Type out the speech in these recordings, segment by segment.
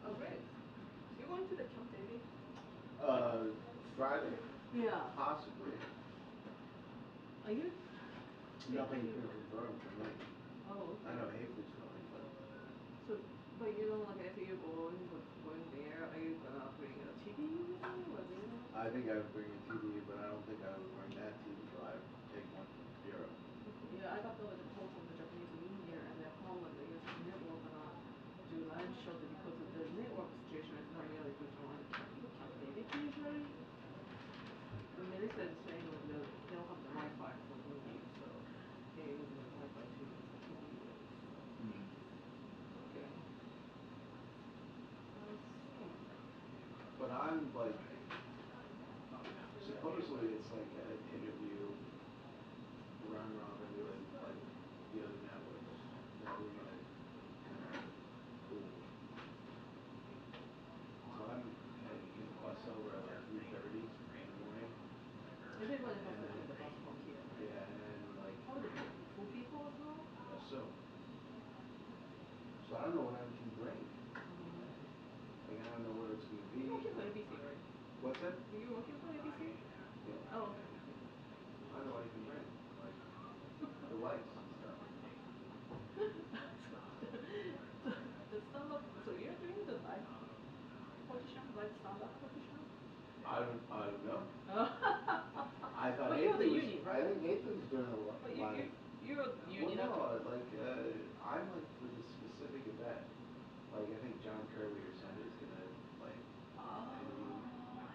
Oh, great. You're going to the Camp David? Friday? Yeah. Possibly. Are you? Nothing's been confirmed for me. Oh, okay. I know Haefner's going, but. So, but you know, like if you're going there, are you gonna bring a TV with you, or do you know? I think I would bring a TV, but I don't think I would bring that TV. I would take one from Europe. Okay. Yeah, I got the call from the Japanese engineer, and they're calling the network gonna do line shot because of the network situation is not really good on Camp David usually. The minister is saying like they don't have the Wi-Fi for movie, so they're using the Wi-Fi to TV. Mm. Okay. I see. But I'm like, supposedly it's like an interview round robin with like the other networks that we're gonna kind of pool. So I'm gonna bus over at like 3:30 in the morning. Is it going to And have to then, take the bus from here? yeah, and then like, How would it be? Full people as well? guess so. So I don't know what I can bring. Like I don't know what it's gonna be. You're working for ABC, right? What's that? You're working for ABC? Yeah. Oh, okay. I don't know what I can bring. Like the lights and stuff. The stand-up. So you're doing the live competition, live stand-up competition? I don't know. Oh. I thought But you're the Haefner was. unit, I right? think Haefner's doing a But live. you're the Well, unit. no, like I'm like for this specific event. Like I think John Kirby or somebody's gonna like interview,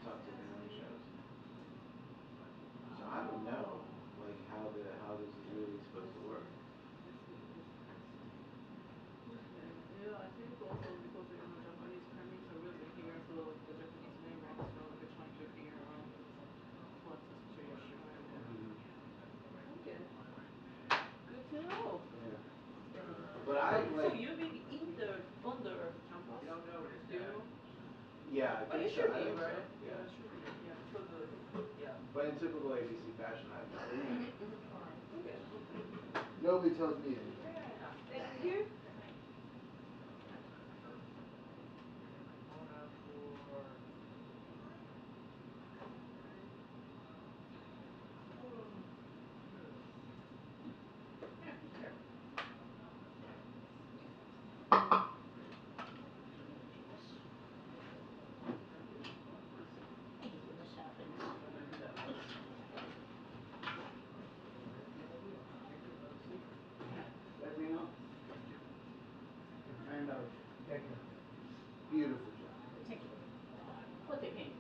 talk to them on shows. So I don't know, like how this is really supposed to work. Okay. Yeah, I think also because Japanese premiers are living here, so the Japanese networks are like trying to figure out what's the situation. Mm-hmm. Okay. Good to know. Yeah. But I So like. you've been in the on the campus? Do you know? Yeah, I Oh, you think so. should I be, think so. right? Yeah. Yeah, should be. Yeah, because yeah. But in typical ABC fashion, I have no idea. Okay. Nobody tells me anything. Thank you. When this happens, Let me know. I know. Thank you. Beautiful job. thank you. What they paint?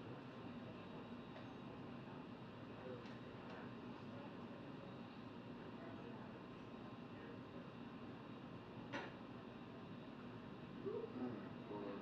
Lord.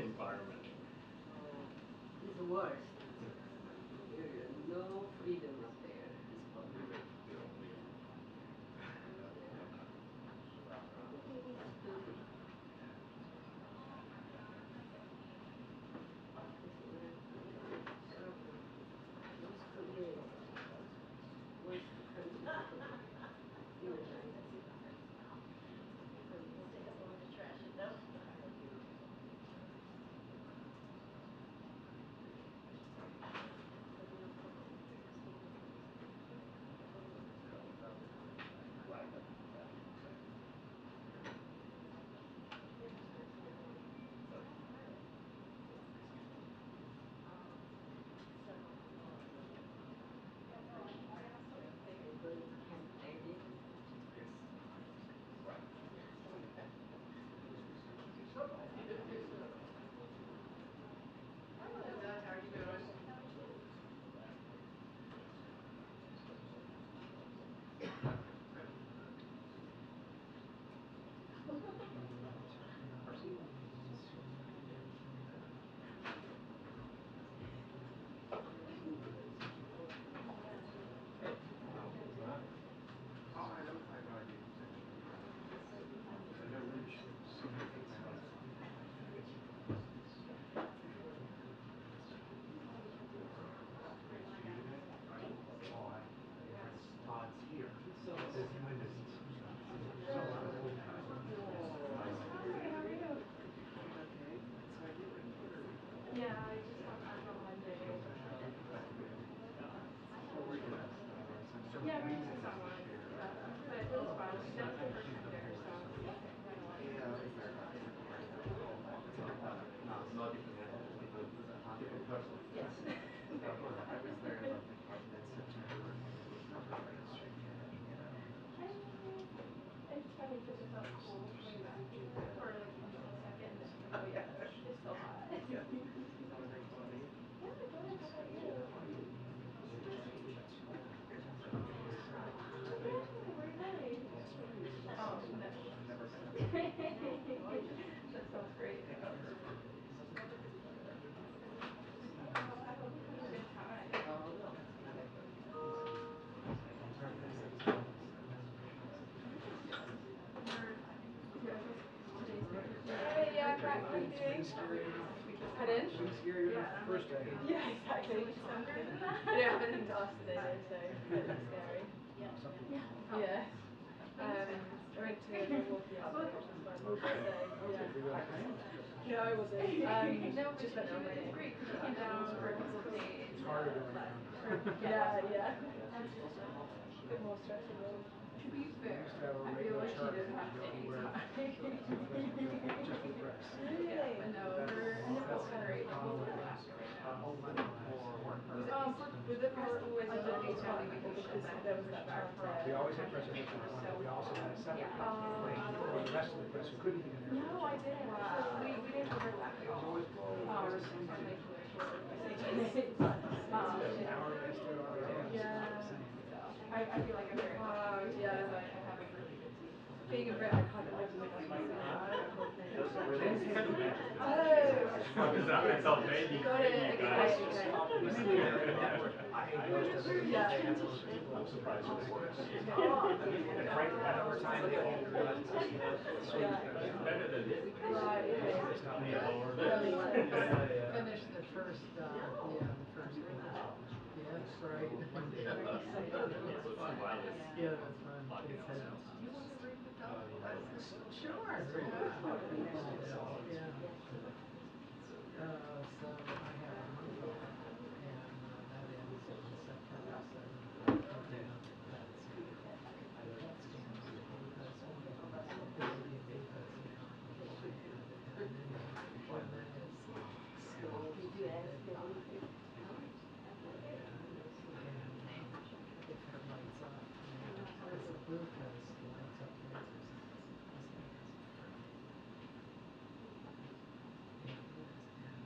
environment. It's the worst. There no freedom is there. It's polluted. Everything is dirty. This is where serve the most food. Waste the country people in the 90s. Take us long to trash it though. Everybody can edit. Hello, Dad. How are you doing? Oh, I had no idea he was actually going to be on. I know Rich sent an email. So you didn't? Oh, Todd's here. So, His witness. So I'm going to Hi, how are you? doing okay. So I did hear. Yeah, I just got back on Monday. What were you gonna ask? Yeah, we used to stop one, but it was fun. That was my first time there, so learned a lot. Yeah, let me verify. Yes. I was there like mid-September and it was never quite as strict as it is now. It's funny because it felt cool coming back for like a second, and then it's like, oh yeah, it's still hot. Yeah. Everything funny? Yeah, good. How about you? Oh, really? Where are you going? Oh, nice. I've never been. That sounds great. Yeah, I've heard. Well, I hope you have a good time. Oh, I will. Today's Thursday. Hey, yeah, Brett, how are you Didn't doing? scare you. Pardon? Didn't scare you Yeah, the I'm first like, day. Yeah, exactly. younger than that? Yeah, I've been exhausted today, so it's scary. Yeah. Oh. Yeah. Thanks. I went to Milwaukee yesterday, which was fun. So, Okay, were you on a yeah. plane? No, I wasn't. No, but Just went there on my it's own. great because you came down for a couple of days. It's harder doing it For, on. Yeah. That's awesome. A bit more stressful though. To be fair, used to have a I feel regular like she charter didn't that have would go any anywhere. time. Just for press. Yeah, but no, and it was great. Like, we'll Conway. go after right now. Was it press always I on did the it family fun vacation because then? there was that charter. We always had press at different one, but we also had a separate plane for the rest of the press who couldn't be in there. No, I didn't. So we didn't cover that at all. Always some And like kid. for SATs, but An hour we stood on our own. Yeah. so I feel like I'm very lucky because Yeah. I have a really good team. Being a Brit, I can't imagine it being so that whole thing. So maybe You got it. you guys. Mainly the network paid most of it. Yeah. They had those people. I'm surprised you didn't work. And Frank had overtime, they came to realize it's sweet. It's better than this. Right, okay. It's not Need bad. lower. That makes sense. Finished the first, the first one. Yes, right. So it's wireless. Yeah, that's fun. Lock it It's, out. Do you want to ring the bell? sure, yeah. So I have a month off, and that ends on September 7th. I'll be down in Hudson, PET scans in Hudson. Busy in Hudson now beforehand, and then it's school. Did you ask them? And if it lights up, because the glucose lights up cancer cells. This thing is perfect.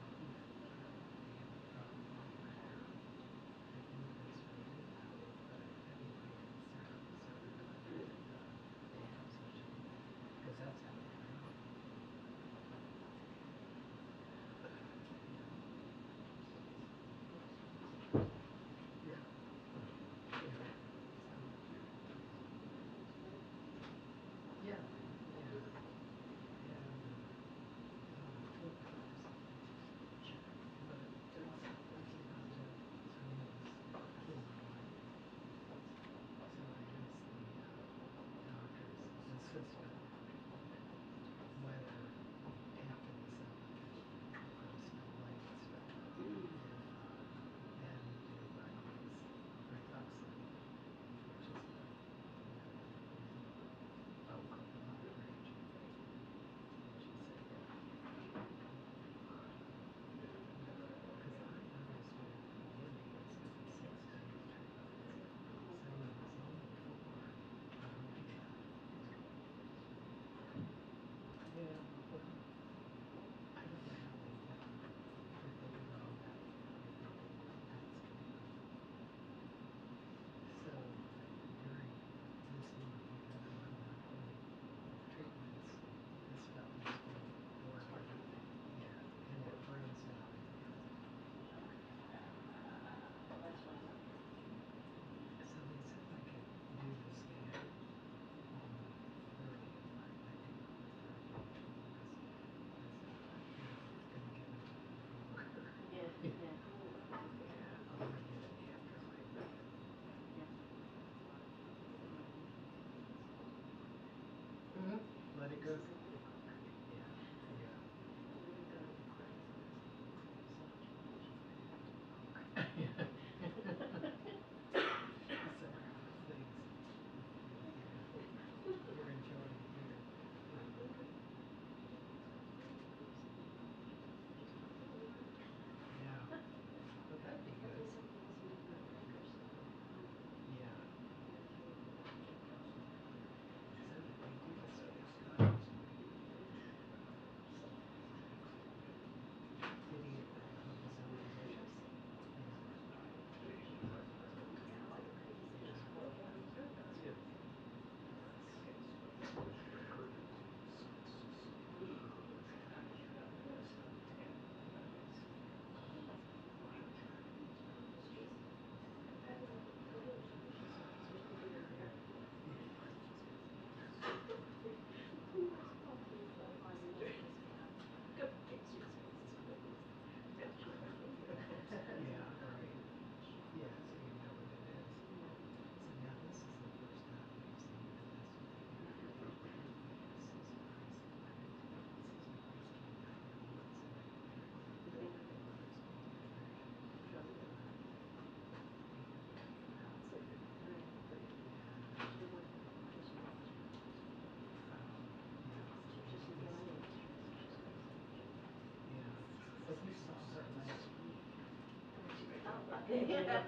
Yeah.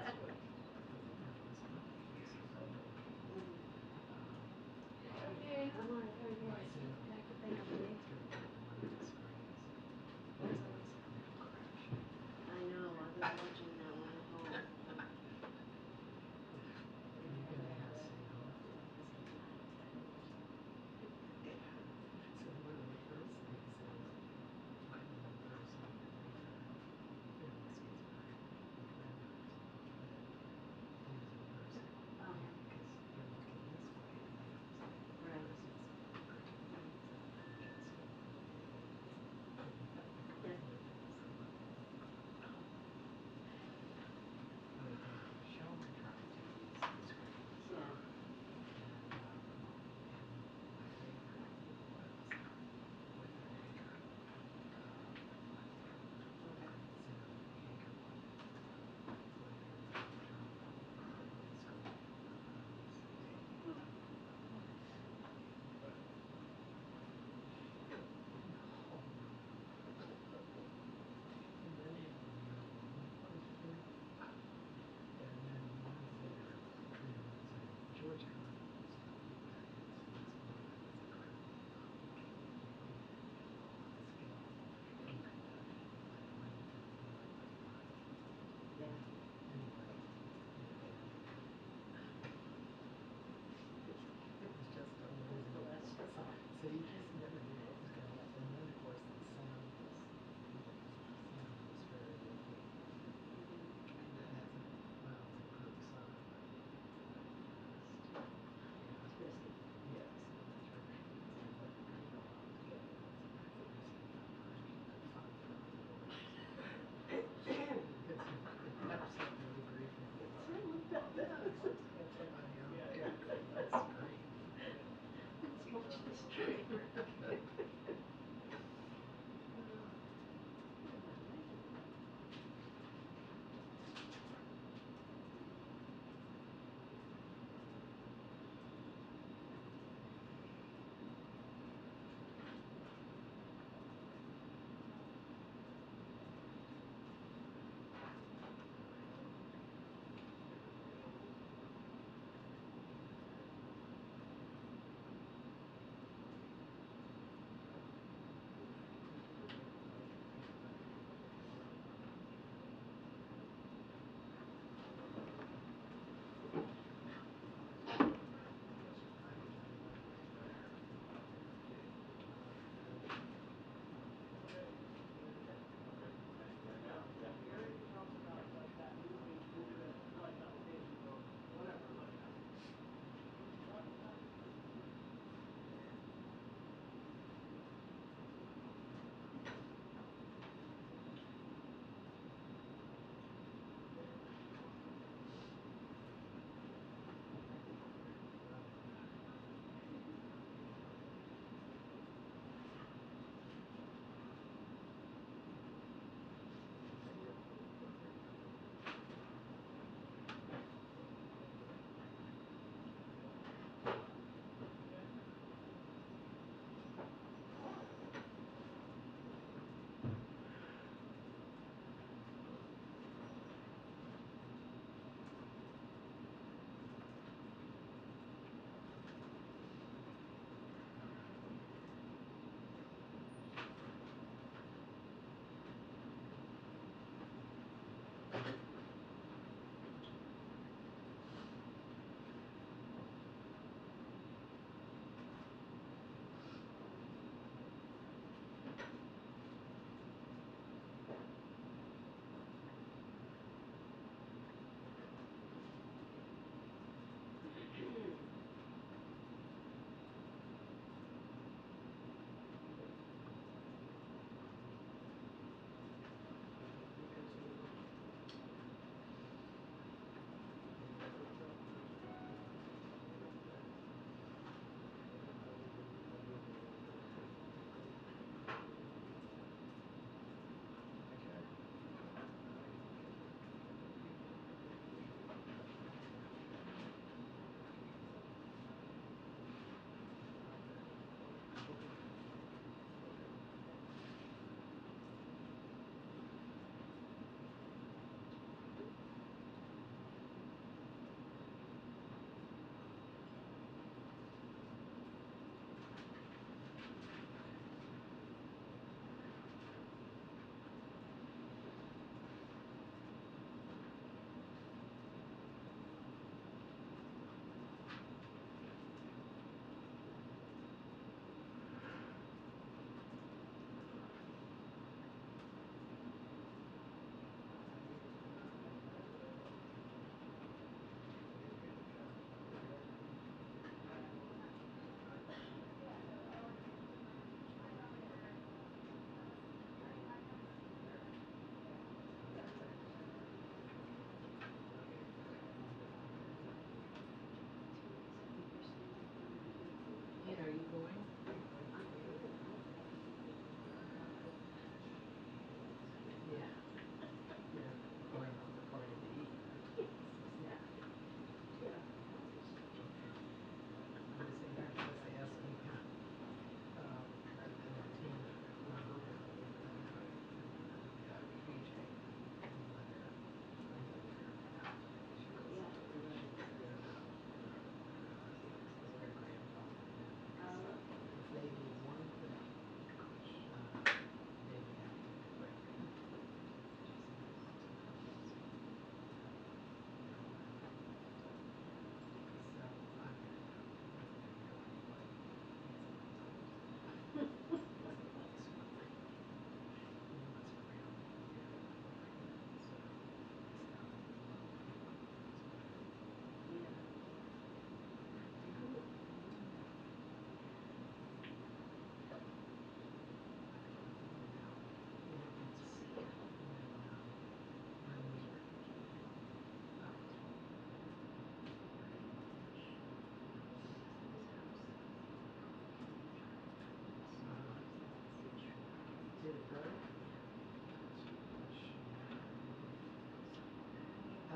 That's good. Okay, I'm on very good. But Back to thing through of me. one of the screens, there's always a big crash. I know, I've been watching that one at home. You can have signal. So one of the first things is when one person later, this was back when I was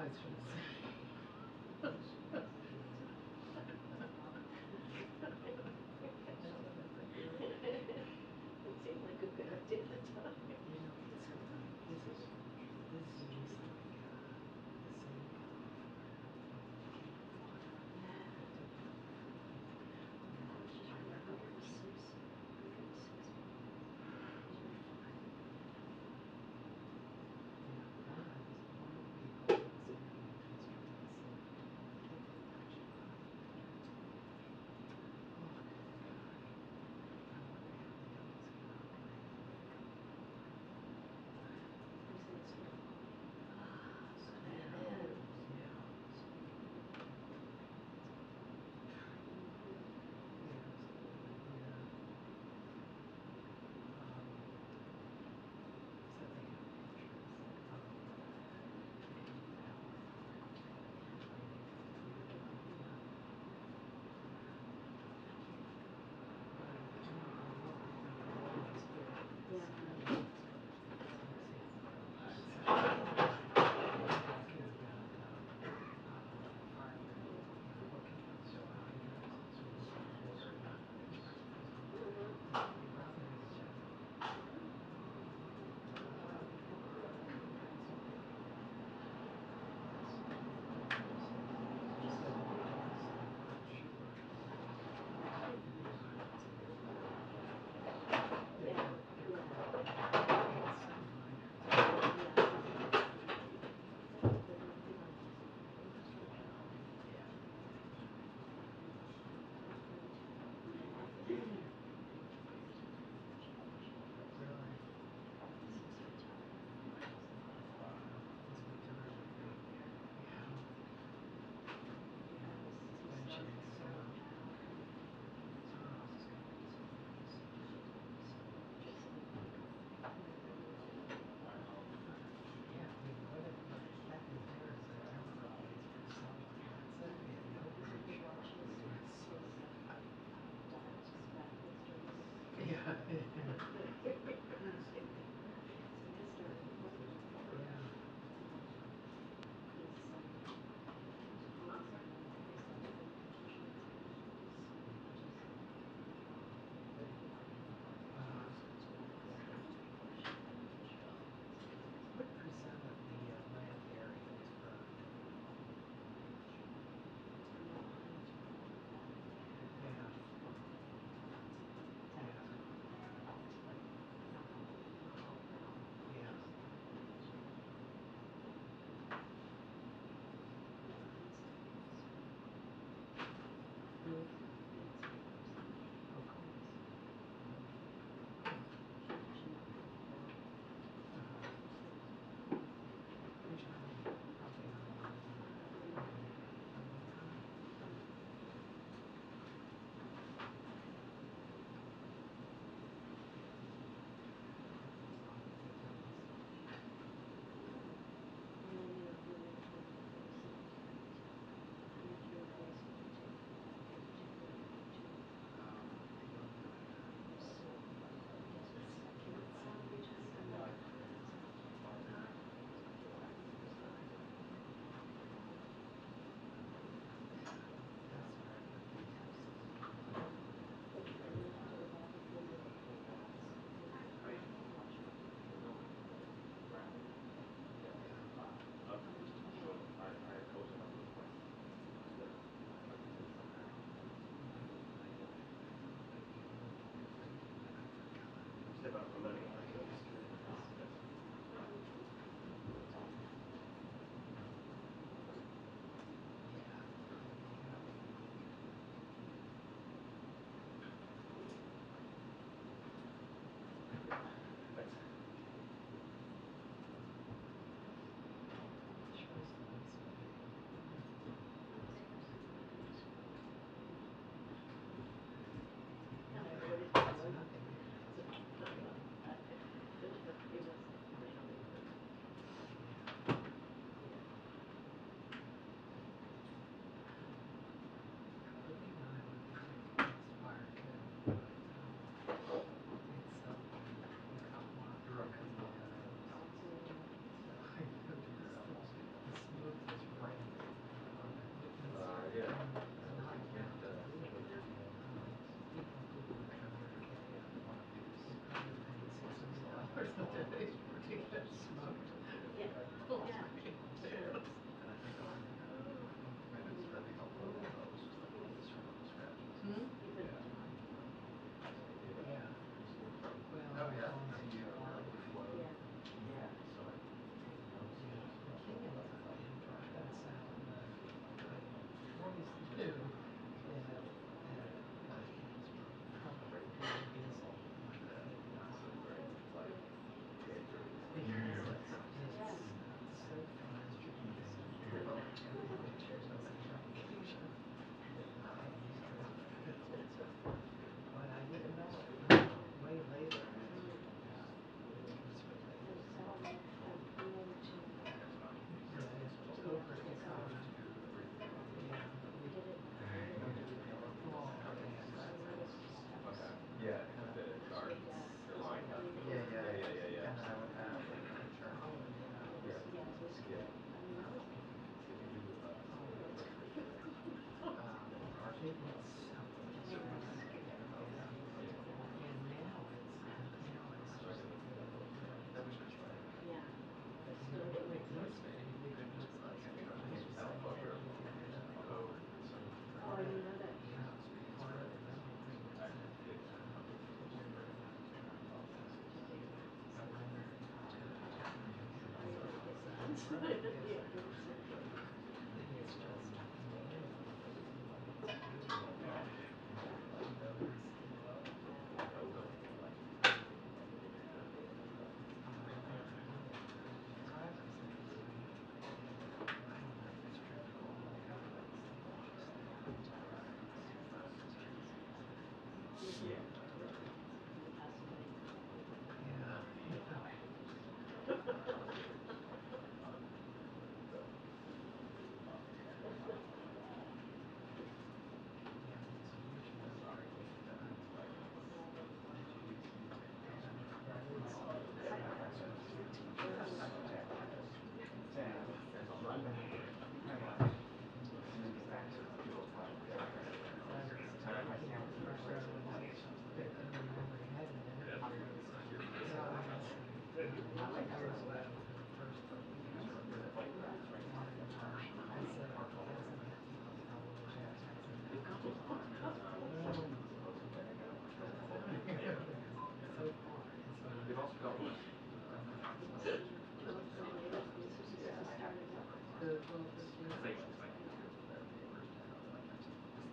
I was gonna say. That's what I think you're. It seemed like a good idea at the time. You know, this is just like the same color for water. Yeah. I took it out there. I was just I reading remember about getting the it. Simpson, I think it was Simpson. Those were fine. Yeah, I had this one of the people who was in the construction said, I think they actually bought it from him. Oh, good God. I wonder how the hell it's gonna operate at night. They say it's full of chlorine. So Yeah, then, yeah. so we can it's a clean pool. Yeah, absolutely, yeah. So they have pictures of the power farm complaining to the grid about that. But, you know, I love the Northwest River Yeah. is what keeps him relaxed. He's talking about Harvard, you know, hooking up to a hydroelectric power plant. You probably need to check it out. He said that he's not sure the odds of Yeah. they're Yeah. calling it some miners, but But the main thing on this is the infrastructure. yeah. There's been no energy this year. Really? Since he retired. Wow, must be terrific being there. Yeah. Yeah, His it's son pensioning has him solar out. panel across his company, so he just uses electricity from the company. Yeah, I mean, what happens there is the town provides for solar, and that's it, we have no So he bridge. watches his daughter's grandkids Yeah. it's a historic appointment. Yeah. His boys and his son have been petitioning for him to do this, just Uh-huh. so it's been pushed and pushed off. What percent of the land area is burned? Not 100%. Yeah. That Yeah. was not Maybe it's just engineering that doesn't want it to do that. And then we still, having to deal with drivers that use the meter. I don't know if it's tripping all the way out, but still. Yeah. Yeah. Yeah, but it's a huge amount of that is Sam. Hi, Mark. And then get back to 2:05. I was looking at the background of that picture and memory heading there I'm and good. some signs and I was away for the first couple of years of that. And I set up a thousand television cameras in that house. Oh my God. So far it's not. They've also got one. Yeah, I have to. The Because I usually spend here.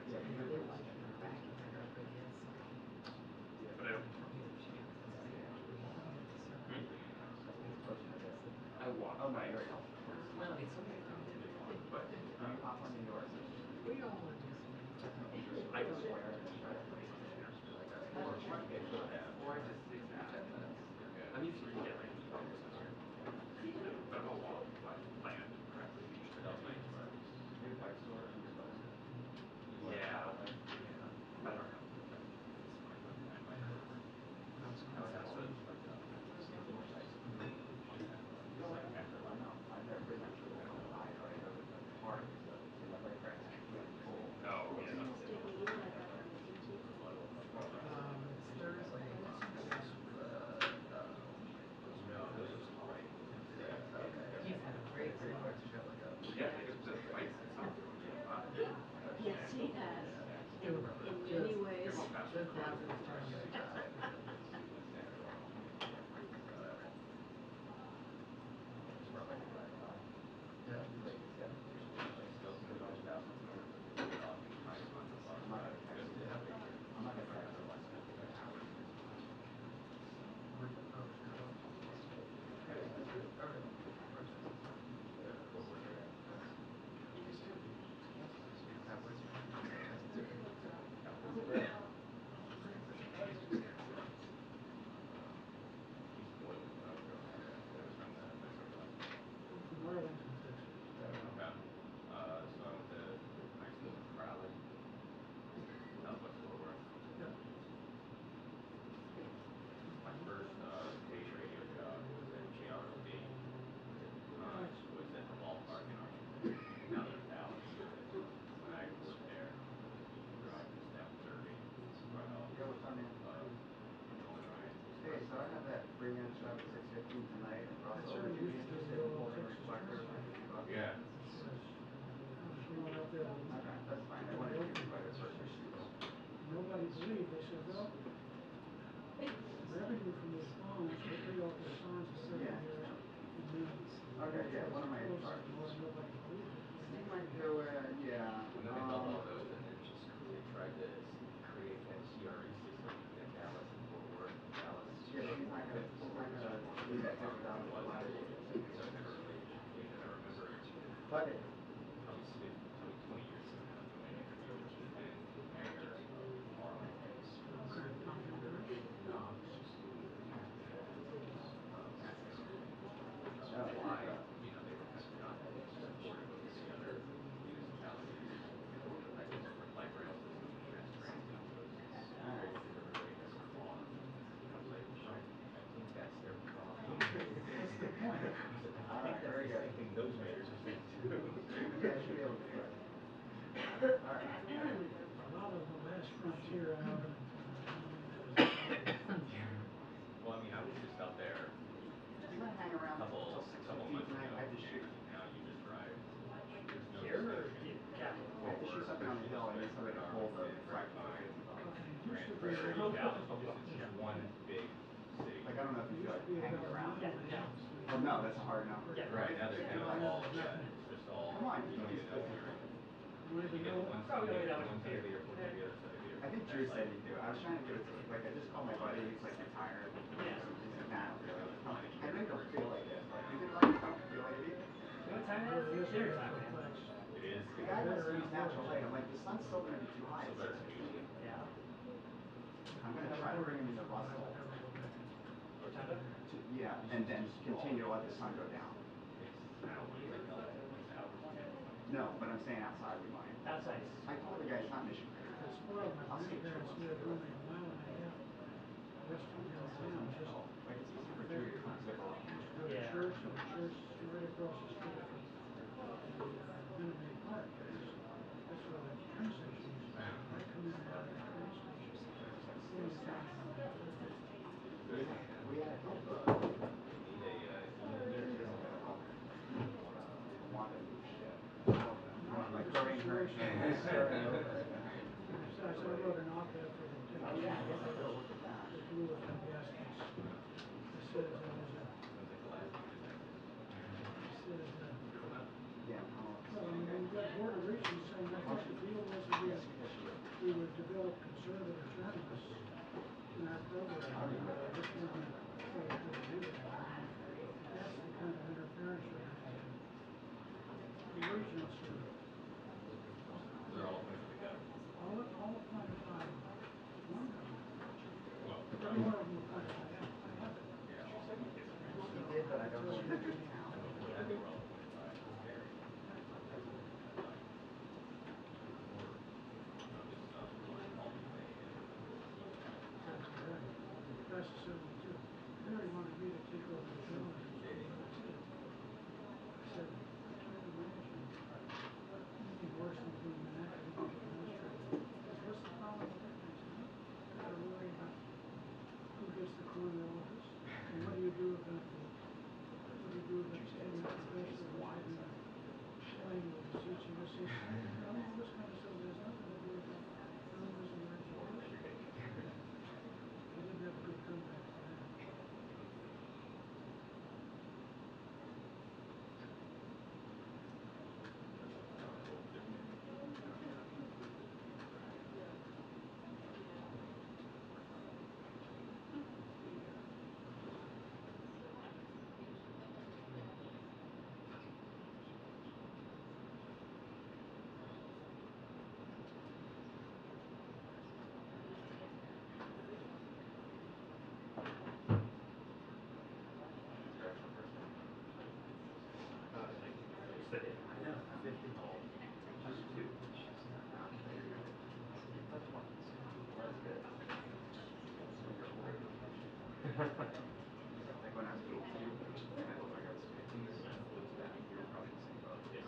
Yeah, yeah, you're they the like one. backing it up against something. But I don't. Computer channels. They actually want you to serve Hmm? I walk Oh, no, by. you're else. No, it's okay. But Do you hop on yours? We all understand that. I just want to keep it Or, or I just sit down. I mean, if you can get like emails in here. But I'm a walk by planned correctly. Usually that's my new bike store in your phone? Or yeah. Apple Bike? I don't know. How fast is it? You don't like it? I know. I've never been that cool. I ride over the park. So my bike rides are really cool. Oh yeah. It's Thursday. He's had a great summer. Yeah, the bike itself is really fun. Yes, he has. In many Just ways. just average Joe. I'm not gonna text you. I'm not gonna text you unless you give me hours. So I went to high school in Crowley, Southwest Fort Worth. My first paid radio job was at KROB. Was at the ballpark down in Dallas. When I worked there, the drive was 10:30 right off Yo, what's up, man? Illinois. Hey, so I have that freelance job at 6:15 tonight in Russell. Would you be interested in holding reflectors for $50? Yeah. Okay, that's fine. They want to interview by their first interview. Nobody believed. They said, well, revenue from these bonds, they pay off their bonds are sitting Yeah. here. And then Okay, yeah, one of my closed HR it, people. nobody believed it. He might do it, yeah. And then they built all those, and then just they tried to create that CRE system in Dallas and Fort Worth. Dallas. Yeah, but she's not gonna leave a $50 flat. So I never really interviewed, and I remember Fuck it. probably 20 years ago now doing an interview with the then mayor of Arlington. No, asking him Oh, why, they were kind of not supportive of the other municipalities with like light rail system and mass transit because alright. everybody has a car. And I was like, I think that's their problem. What's the point? I said, I think Alright, that's very the good. same thing those mayors are saying too. Yeah, I should be able to do it. Alright. A lot of the last frontier out and Well, I mean, I was just out there Just gonna hang around till couple 6:15 months tonight. ago, I have to shoot. and now you just drive. There's no Here or distinction. Capital? I have to shoot something on the hill. I need somebody to hold the reflector for $50. used to be, Transfer Dallas because it's just one big city. Like, I don't know if you feel like hanging around. Yeah, no. No, that's a hard no. Yeah. Right, now they're kind of all, yeah, it's just all, Come on, you don't even know if you're, You wanna you go get know? one Probably side, don't even know one what side of you're the airport, you get the other side of the airport. I think Drew said he'd do it. I was trying to give it to, like, I just called my buddy, he's like retired. Yeah. He's like, nah, I don't really. I'm like, I know you don't feel like it, but is it like you don't feel like it either? What time is it? Dinner time, man. It is. The guy wants to use natural light. I'm like, the sun's still gonna be too high. Still better than usually. Yeah. I'm gonna try to bring him into Russell. Rotunda? Yeah, and then continue to let the sun go down. It's, I don't want to like LA, it's hours. No, but I'm saying outside we might. Outside. I told the guy it's not mission critical. It spoiled my I'll skip grandparents church. lived only a mile and a half west of downtown, just Like it's easy for Drew to zip around. used to go to Yeah. church, and the church right across the street from the Minute Maid Park. That's where the train station used to be. I come in and out of that train station only time We had a helper. You need a, Want to move shit. Like throwing her starting over. I wrote an op-ed for the Oh yeah, I guess I could look at that. the Blue FM gaskets. I said there was a, sounds like the last thing you did. I said, Yeah. well, I mean, when you got Board of Regents saying, I thought the deal was that we would develop conservative journalists in our program. This one, so we could do that. I mean, that's the kind of interference you're gonna have. The regents are, They're all appointed by the governor. all appointed by one governor. Well, Every one of them appointed by heaven. yeah, she said you could. He did, but I don't know if he town. I think we're all appointed by Barry. Exactly right. That's the 72. Barry wanted me to take over the building. I said, I can't imagine anything worse than being an academic administrator. Because what's the problem with that? I said, I gotta worry about who gets the corner office, and what do you do about the tenured professor who's having a fling with his teaching assistant? All this kind of stuff has nothing to do with journalism or education. He didn't have a good comeback for that. I know, 50. Just two. That's one. That's good. Like when I was 18, and I looked like I was 15, so you were probably the same boat. Yeah.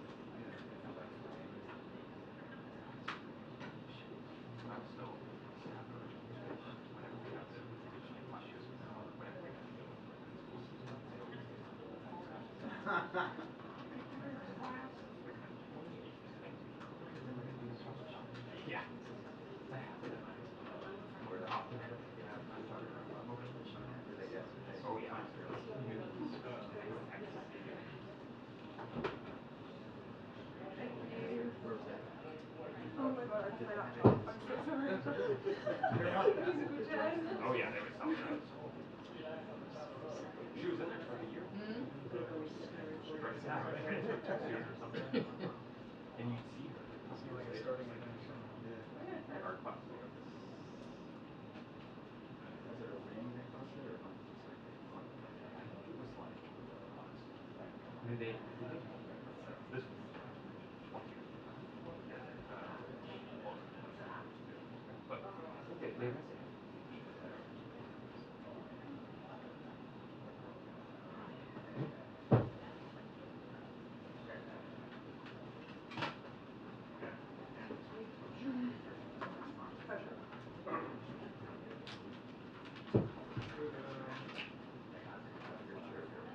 I was still snapper whenever we have to teach like 5 years from now, whenever we have to go into like schools and stuff, they always take like full-time classes. Yeah. Or the opposite. Yeah, I'm talking about level. Do they get Oh, yeah. times really? Thank you. Where was that? Oh my god, I forgot to. I'm so sorry. Musical chairs. Oh, yeah, they were selling those. She was in there for like a year. Hmm? For exactly. 2 years or something. And you'd see her a couple years later. starting Like, again soon. Yeah. art class, we got this. Was it a ring they busted or like just like they fun? I think it was like I mean, they did more than that. So this was 20 years ago. Yeah. Well, like that was too. But I think they eventually had to teach it there. Pleasure. your chair here.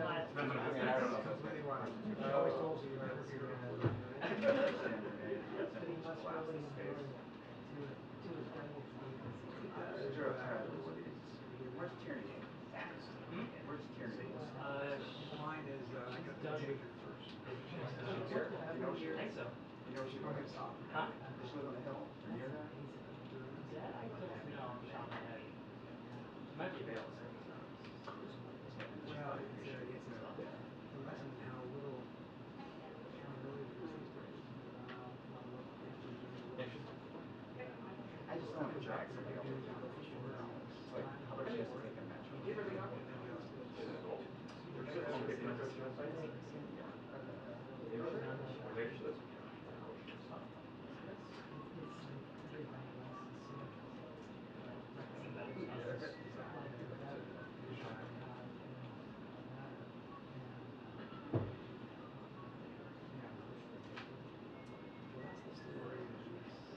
last Depends on two what years. I don't know. Completely wild. I always told you you never hear But he must really enjoy it to his grave because he does. Sure, Tyler, what is, where's Tierney? Where's Tierney? Mine is, I got the Done. taken first. Here? You know she I think lives? so. You know she lives? Huh? Does she live on the hill or near that? That I don't know off the top of my head. Might be available. Well, it's amazing how little accountability there is these days. Not enough pictures anymore. I just don't know Jack, Big somebody dude else. who goes to work. It's like, how much she has to take a metro? And then just Later she lives. Well, that's the story that is,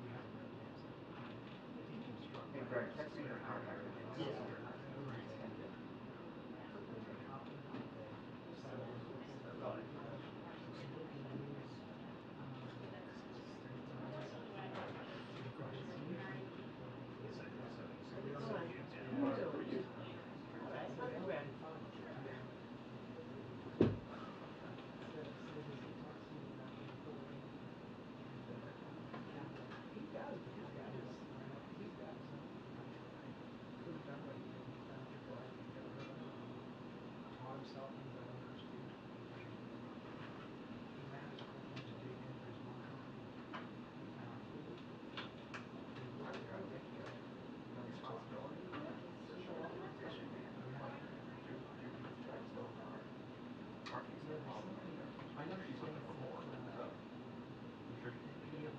you haven't read yet. Deconstruct. Hey Greg, text me your contact Yeah. Taught himself in the university. He ran his whole thing to dig into his mind. No responsibility? It's just a competition, man. I just don't know. Parking's a problem right there. I know she's looking for more. I'm sure she can.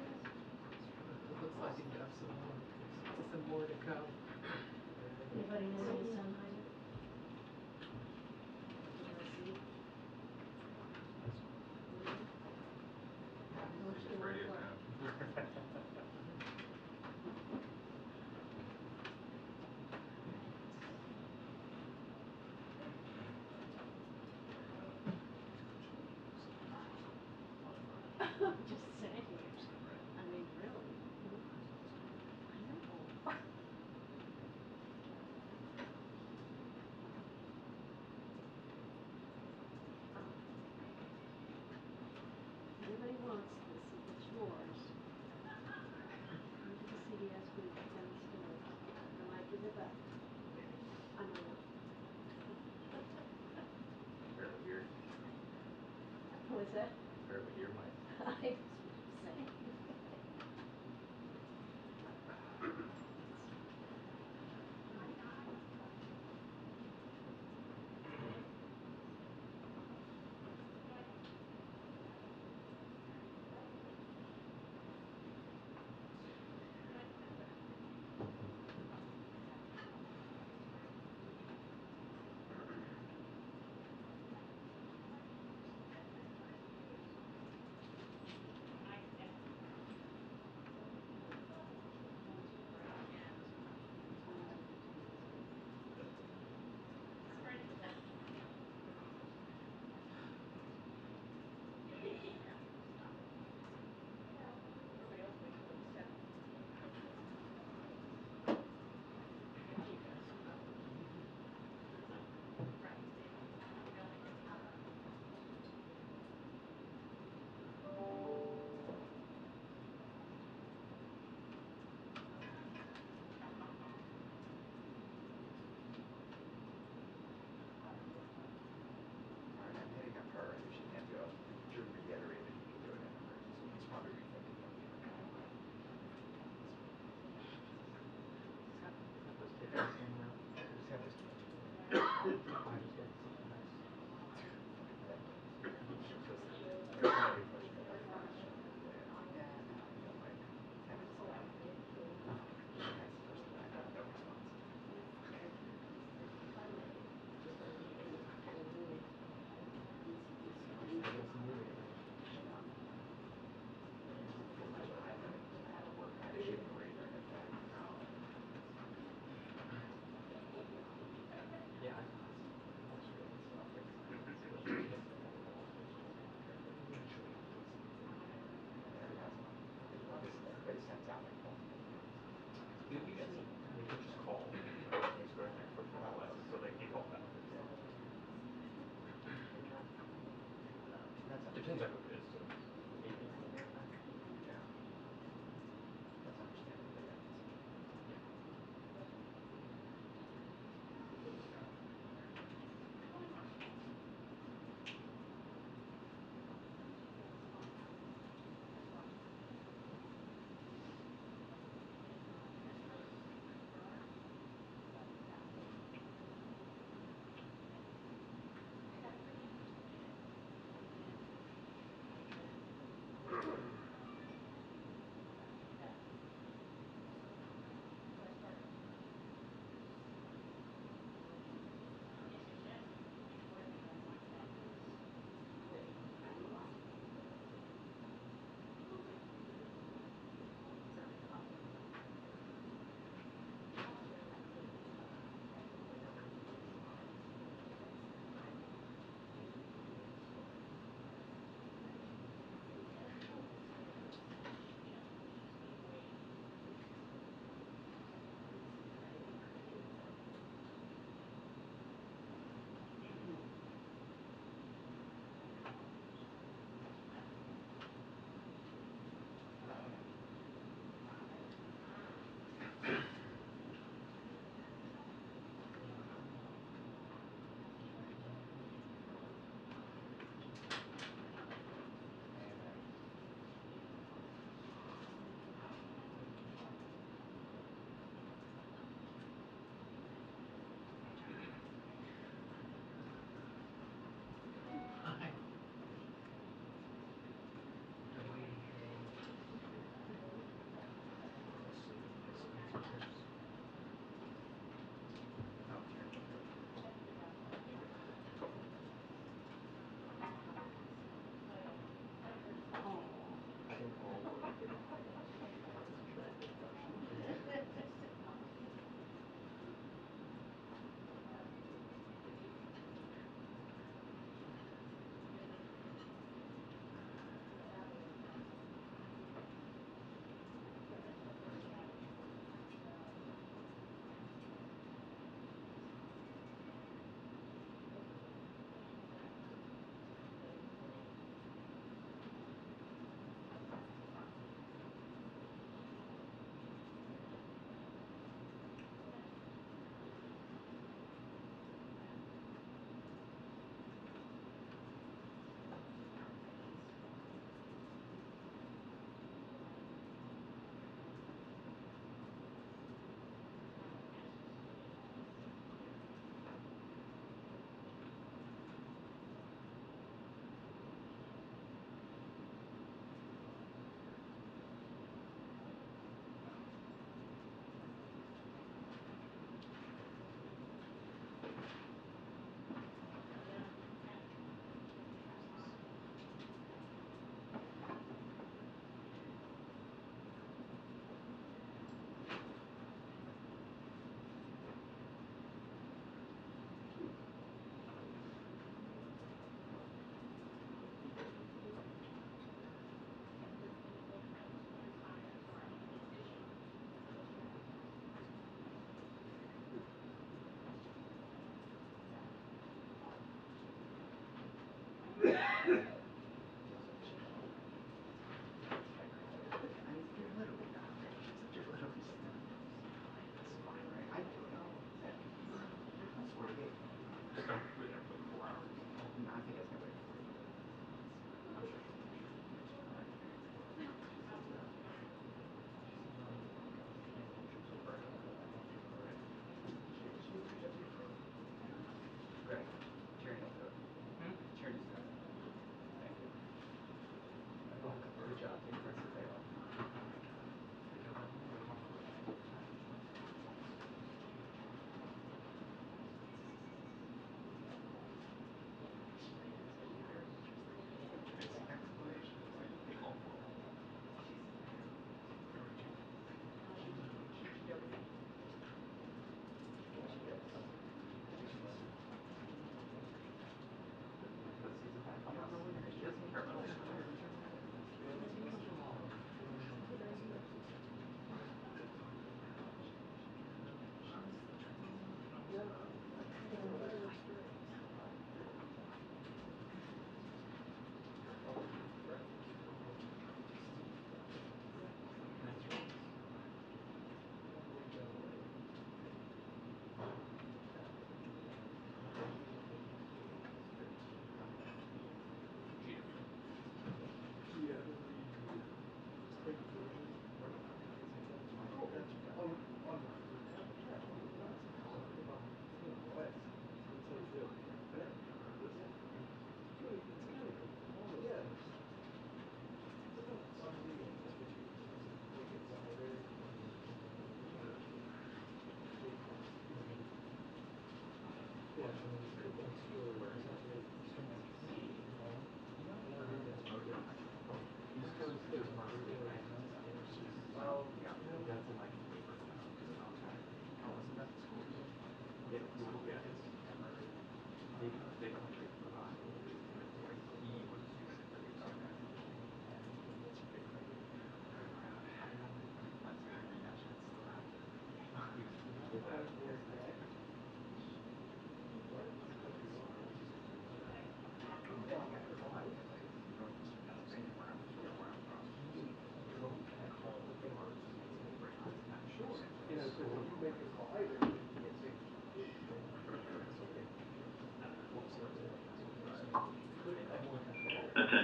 It looks like it got some more to come. Anybody need any Sennheiser? You wanna see? How much they want Radio for? town. I'm just saying. I mean, really. I know. If anybody wants this, it's yours. Come to the CVS booth downstairs. I might give it back. I might not. Fairly weird. Who is that? Fairly dear mic. I'm saying.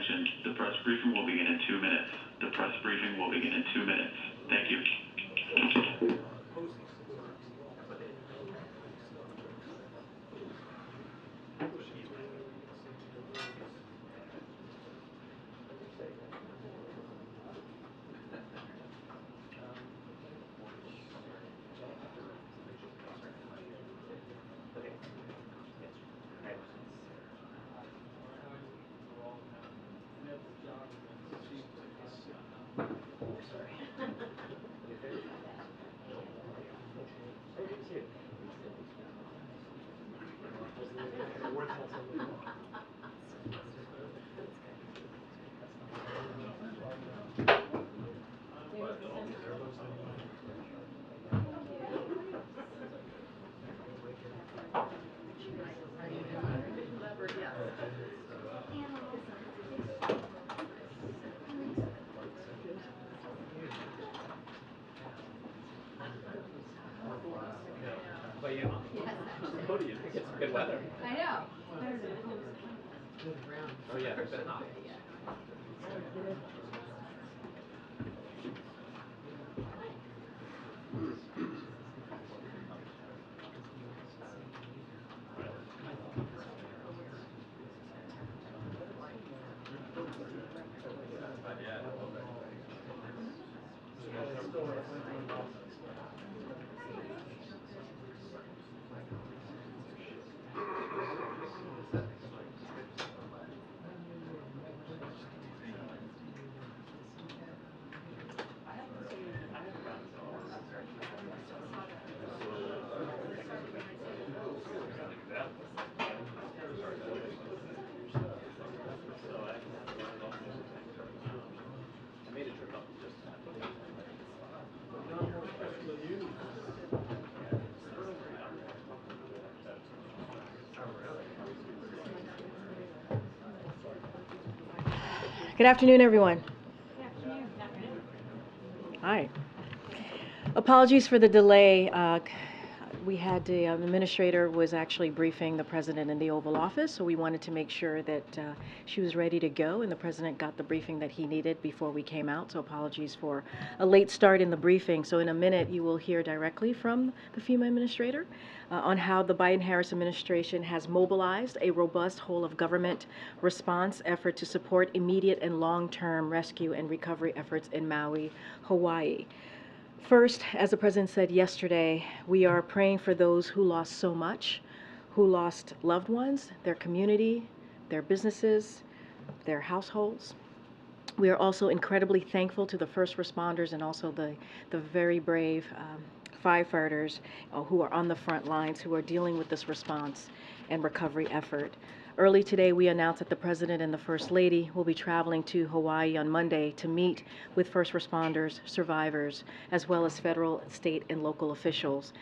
Attention, the press briefing will begin in 2 minutes. The press briefing will begin in 2 minutes. Thank you. But you know, Cody, you get some good weather. I know. Better than home. Oh yeah, it's been hot. I made a trip up just to have a Good afternoon, everyone. Hi. Apologies for the delay. We had the administrator was actually briefing the president in the Oval Office, so we wanted to make sure that she was ready to go, and the president got the briefing that he needed before we came out. So apologies for a late start in the briefing. So in a minute, you will hear directly from the FEMA administrator on how the Biden-Harris administration has mobilized a robust whole-of-government response effort to support immediate and long-term rescue and recovery efforts in Maui, Hawaii. First, as the president said yesterday, we are praying for those who lost so much, who lost loved ones, their community, their businesses, their households. We are also incredibly thankful to the first responders and also the very brave firefighters who are on the front lines, who are dealing with this response and recovery effort. Early today, we announced that the President and the First Lady will be traveling to Hawaii on Monday to meet with first responders, survivors, as well as federal, state, and local officials.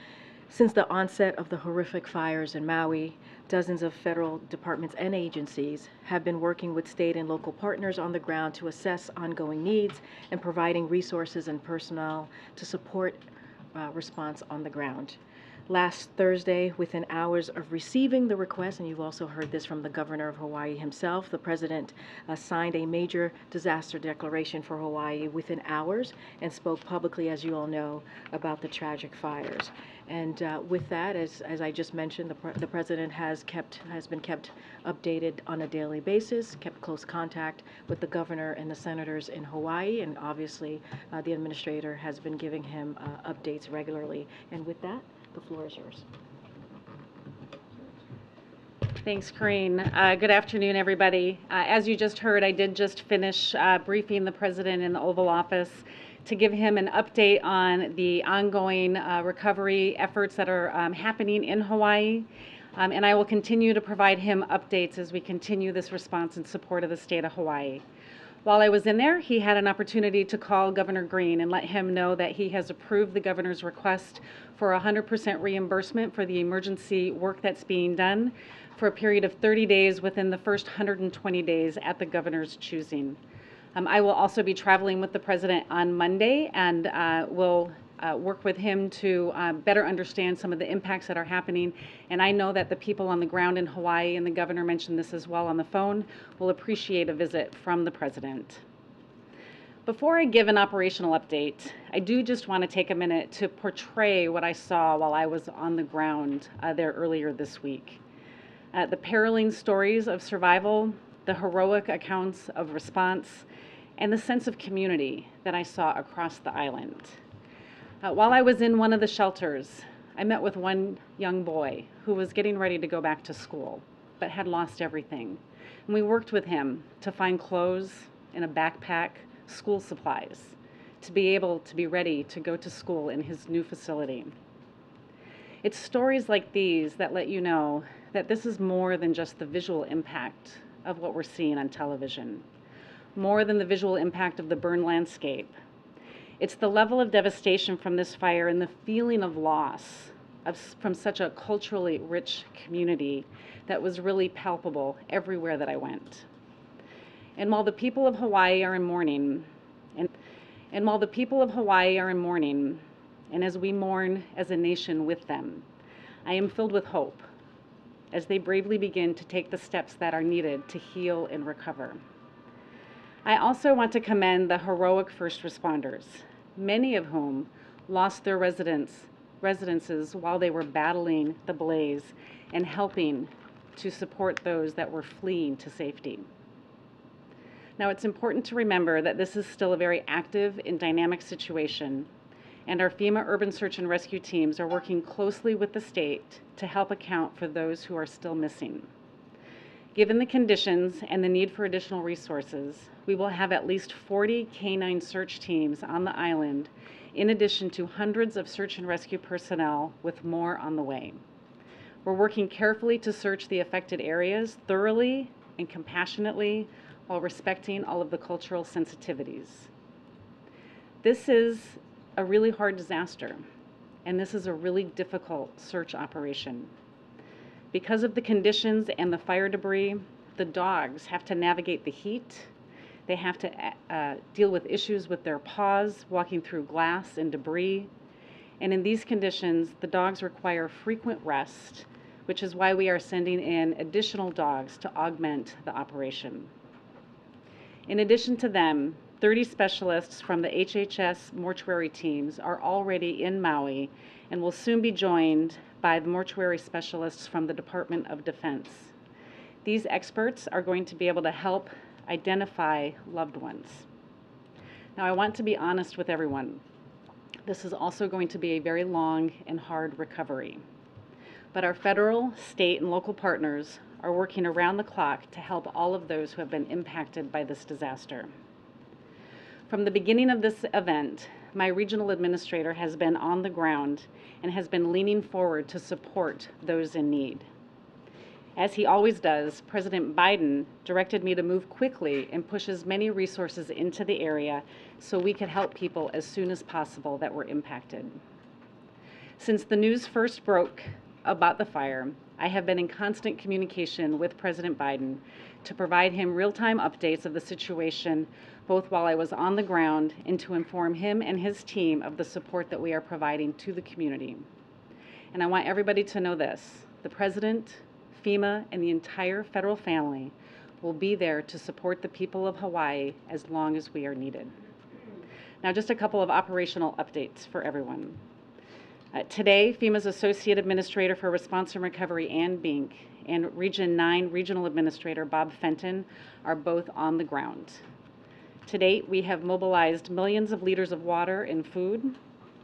Since the onset of the horrific fires in Maui, dozens of federal departments and agencies have been working with state and local partners on the ground to assess ongoing needs and providing resources and personnel to support response on the ground. Last Thursday, within hours of receiving the request, and you've also heard this from the governor of Hawaii himself, the president signed a major disaster declaration for Hawaii within hours and spoke publicly, as you all know, about the tragic fires. And with that, as I just mentioned, the president has been kept updated on a daily basis, kept close contact with the governor and the senators in Hawaii, and obviously the administrator has been giving him updates regularly. And with that, the floor is yours. Thanks, Corrine. Good afternoon, everybody. As you just heard, I did just finish briefing the president in the Oval Office to give him an update on the ongoing recovery efforts that are happening in Hawaii. And I will continue to provide him updates as we continue this response in support of the state of Hawaii. While I was in there, he had an opportunity to call Governor Green and let him know that he has approved the governor's request for 100% reimbursement for the emergency work that's being done for a period of 30 days within the first 120 days at the governor's choosing. I will also be traveling with the president on Monday and will work with him to better understand some of the impacts that are happening. And I know that the people on the ground in Hawaii, and the governor mentioned this as well on the phone, will appreciate a visit from the president. Before I give an operational update, I do just want to take a minute to portray what I saw while I was on the ground there earlier this week. The harrowing stories of survival, the heroic accounts of response, and the sense of community that I saw across the island. While I was in one of the shelters, I met with one young boy who was getting ready to go back to school, but had lost everything. And we worked with him to find clothes and a backpack, school supplies, to be able to be ready to go to school in his new facility. It's stories like these that let you know that this is more than just the visual impact of what we're seeing on television, more than the visual impact of the burned landscape. It's the level of devastation from this fire and the feeling of loss from such a culturally rich community that was really palpable everywhere that I went. And while the people of Hawaii are in mourning, and as we mourn as a nation with them, I am filled with hope as they bravely begin to take the steps that are needed to heal and recover. I also want to commend the heroic first responders, many of whom lost their residences while they were battling the blaze and helping to support those that were fleeing to safety. Now, it's important to remember that this is still a very active and dynamic situation, and our FEMA urban search and rescue teams are working closely with the state to help account for those who are still missing. Given the conditions and the need for additional resources, we will have at least 40 canine search teams on the island, in addition to hundreds of search and rescue personnel, with more on the way. We're working carefully to search the affected areas thoroughly and compassionately while respecting all of the cultural sensitivities. This is a really hard disaster, and this is a really difficult search operation. Because of the conditions and the fire debris, the dogs have to navigate the heat. They have to deal with issues with their paws, walking through glass and debris. And in these conditions, the dogs require frequent rest, which is why we are sending in additional dogs to augment the operation. In addition to them, 30 specialists from the HHS mortuary teams are already in Maui and will soon be joined by the mortuary specialists from the Department of Defense. These experts are going to be able to help identify loved ones. Now, I want to be honest with everyone. This is also going to be a very long and hard recovery. But our federal, state, and local partners are working around the clock to help all of those who have been impacted by this disaster. From the beginning of this event, my regional administrator has been on the ground and has been leaning forward to support those in need. As he always does, President Biden directed me to move quickly and push as many resources into the area so we could help people as soon as possible that were impacted. Since the news first broke about the fire, I have been in constant communication with President Biden to provide him real-time updates of the situation, both while I was on the ground and to inform him and his team of the support that we are providing to the community. And I want everybody to know this: the President, FEMA, and the entire federal family will be there to support the people of Hawaii as long as we are needed. Now, just a couple of operational updates for everyone. Today, FEMA's Associate Administrator for Response and Recovery, Ann Bink, and Region 9 Regional Administrator Bob Fenton are both on the ground. To date, we have mobilized millions of liters of water and food.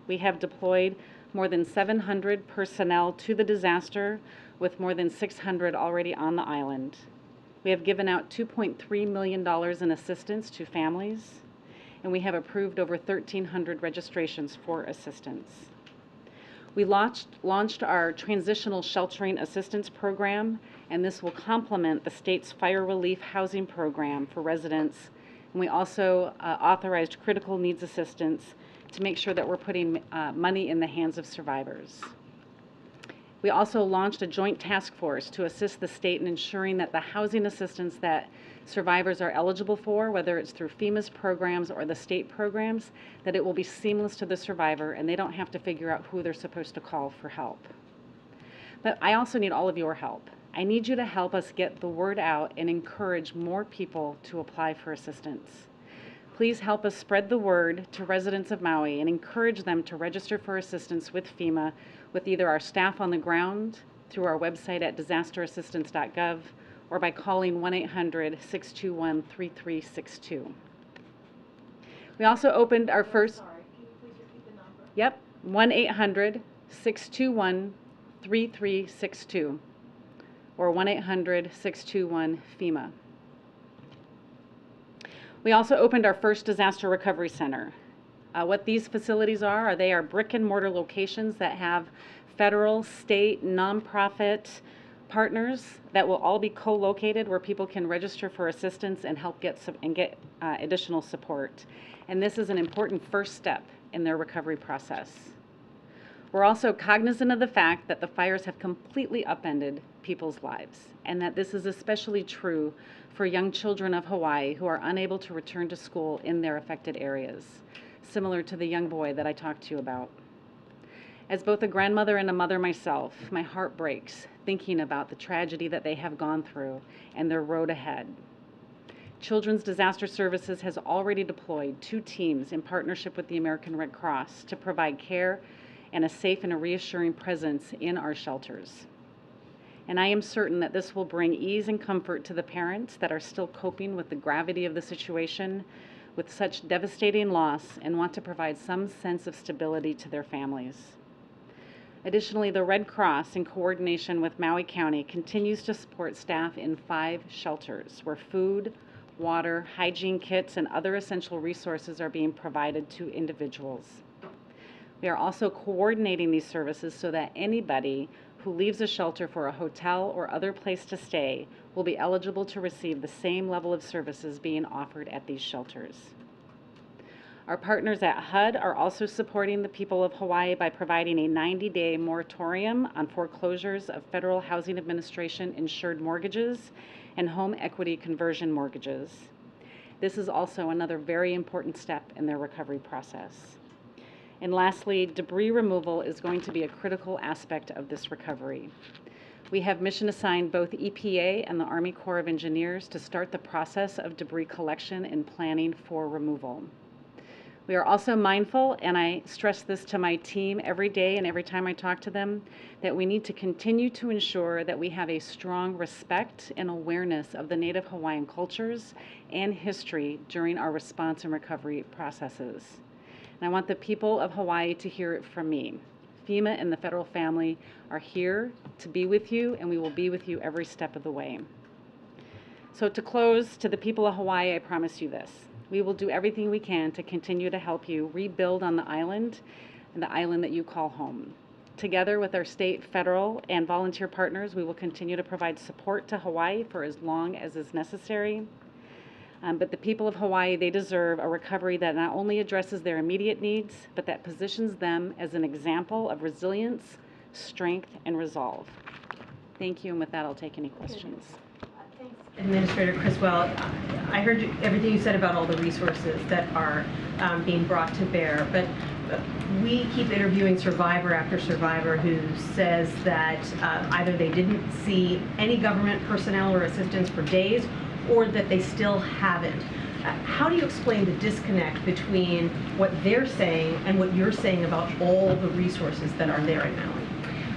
We have deployed more than 700 personnel to the disaster, with more than 600 already on the island. We have given out $2.3 million in assistance to families, and we have approved over 1,300 registrations for assistance. We launched our Transitional Sheltering Assistance Program, and this will complement the state's fire relief housing program for residents. And we also authorized critical needs assistance to make sure that we're putting money in the hands of survivors. We also launched a joint task force to assist the state in ensuring that the housing assistance that survivors are eligible for, whether it's through FEMA's programs or the state programs, that it will be seamless to the survivor and they don't have to figure out who they're supposed to call for help. But I also need all of your help. I need you to help us get the word out and encourage more people to apply for assistance. Please help us spread the word to residents of Maui and encourage them to register for assistance with FEMA with either our staff on the ground, through our website at disasterassistance.gov, or by calling 1-800-621-3362. We also opened our first... Sorry, can you please repeat the number? Yep, 1-800-621-3362, or 1-800-621-FEMA. We also opened our first disaster recovery center. What these facilities are they are brick and mortar locations that have federal, state, nonprofit partners that will all be co-located where people can register for assistance and help get additional support. And this is an important first step in their recovery process. We're also cognizant of the fact that the fires have completely upended people's lives, and that this is especially true for young children of Hawaii who are unable to return to school in their affected areas, similar to the young boy that I talked to you about. As both a grandmother and a mother myself, my heart breaks thinking about the tragedy that they have gone through and their road ahead. Children's Disaster Services has already deployed 2 teams in partnership with the American Red Cross to provide care and a safe and a reassuring presence in our shelters. And I am certain that this will bring ease and comfort to the parents that are still coping with the gravity of the situation with such devastating loss and want to provide some sense of stability to their families. Additionally, the Red Cross, in coordination with Maui County, continues to support staff in 5 shelters where food, water, hygiene kits, and other essential resources are being provided to individuals. We are also coordinating these services so that anybody who leaves a shelter for a hotel or other place to stay will be eligible to receive the same level of services being offered at these shelters. Our partners at HUD are also supporting the people of Hawaii by providing a 90-day moratorium on foreclosures of Federal Housing Administration insured mortgages and home equity conversion mortgages. This is also another very important step in their recovery process. And lastly, debris removal is going to be a critical aspect of this recovery. We have mission assigned both EPA and the Army Corps of Engineers to start the process of debris collection and planning for removal. We are also mindful, and I stress this to my team every day and every time I talk to them, that we need to continue to ensure that we have a strong respect and awareness of the Native Hawaiian cultures and history during our response and recovery processes. And I want the people of Hawaii to hear it from me. FEMA and the federal family are here to be with you, and we will be with you every step of the way. So to close, to the people of Hawaii, I promise you this. We will do everything we can to continue to help you rebuild on the island and the island that you call home. Together with our state, federal, and volunteer partners, we will continue to provide support to Hawaii for as long as is necessary. But the people of Hawaii, they deserve a recovery that not only addresses their immediate needs, but that positions them as an example of resilience, strength, and resolve. Thank you, and with that, I'll take any questions. Thanks, Administrator Criswell. I heard everything you said about all the resources that are being brought to bear, but we keep interviewing survivor after survivor who says that either they didn't see any government personnel or assistance for days, or that they still haven't. How do you explain the disconnect between what they're saying and what you're saying about all the resources that are there in Maui?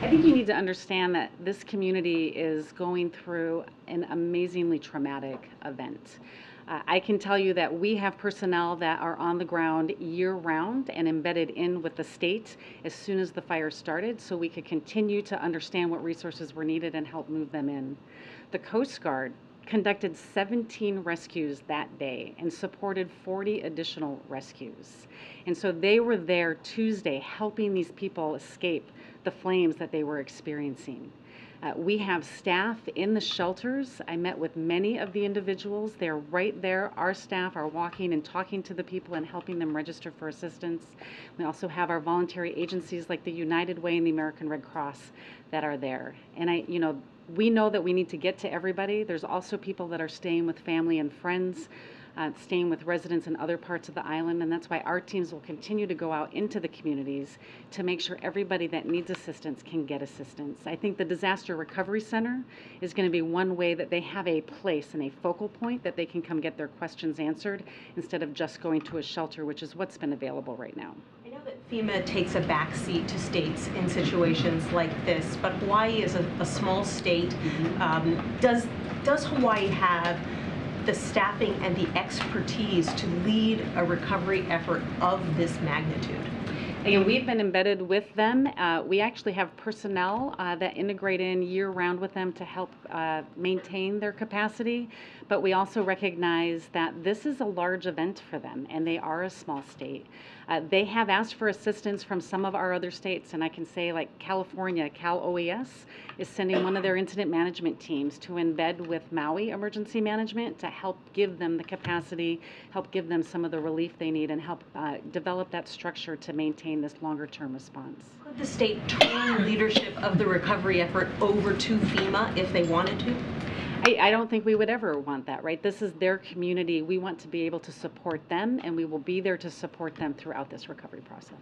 I think you need to understand that this community is going through an amazingly traumatic event. I can tell you that we have personnel that are on the ground year-round and embedded in with the state as soon as the fire started, so we could continue to understand what resources were needed and help move them in. The Coast Guard conducted 17 rescues that day and supported 40 additional rescues. And so they were there Tuesday helping these people escape the flames that they were experiencing. We have staff in the shelters. I met with many of the individuals. They're right there. Our staff are walking and talking to the people and helping them register for assistance. We also have our voluntary agencies like the United Way and the American Red Cross that are there. And we know that we need to get to everybody. There's also people that are staying with family and friends, staying with residents in other parts of the island, and that's why our teams will continue to go out into the communities to make sure everybody that needs assistance can get assistance. I think the Disaster Recovery Center is going to be one way that they have a place and a focal point that they can come get their questions answered instead of just going to a shelter, which is what's been available right now. I know that FEMA takes a backseat to states in situations like this, but Hawaii is a small state. Does Hawaii have the staffing and the expertise to lead a recovery effort of this magnitude? And we've been embedded with them. We actually have personnel that integrate in year-round with them to help maintain their capacity. But we also recognize that this is a large event for them, and they are a small state. They have asked for assistance from some of our other states, and I can say like California, Cal OES is sending one of their incident management teams to embed with Maui Emergency Management to help give them the capacity, help give them some of the relief they need, and help develop that structure to maintain this longer-term response. Could the state turn leadership of the recovery effort over to FEMA if they wanted to? I don't think we would ever want that, right? This is their community. We want to be able to support them, and we will be there to support them throughout this recovery process.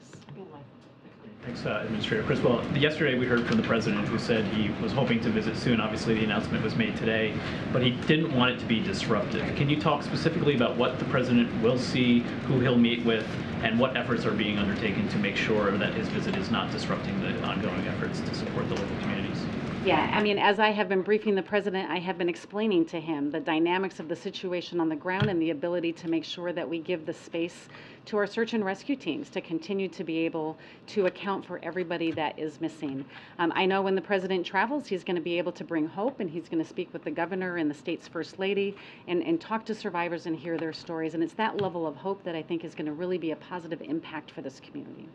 Thanks, Administrator Criswell. Yesterday we heard from the President, who said he was hoping to visit soon. Obviously the announcement was made today, but he didn't want it to be disruptive. Can you talk specifically about what the President will see, who he'll meet with, and what efforts are being undertaken to make sure that his visit is not disrupting the ongoing efforts to support the local communities? Yeah, I mean, as I have been briefing the President, I have been explaining to him the dynamics of the situation on the ground and the ability to make sure that we give the space to our search and rescue teams to continue to be able to account for everybody that is missing. I know when the President travels, he's going to be able to bring hope, and he's going to speak with the Governor and the state's First Lady and talk to survivors and hear their stories. And it's that level of hope that I think is going to really be a positive impact for this community.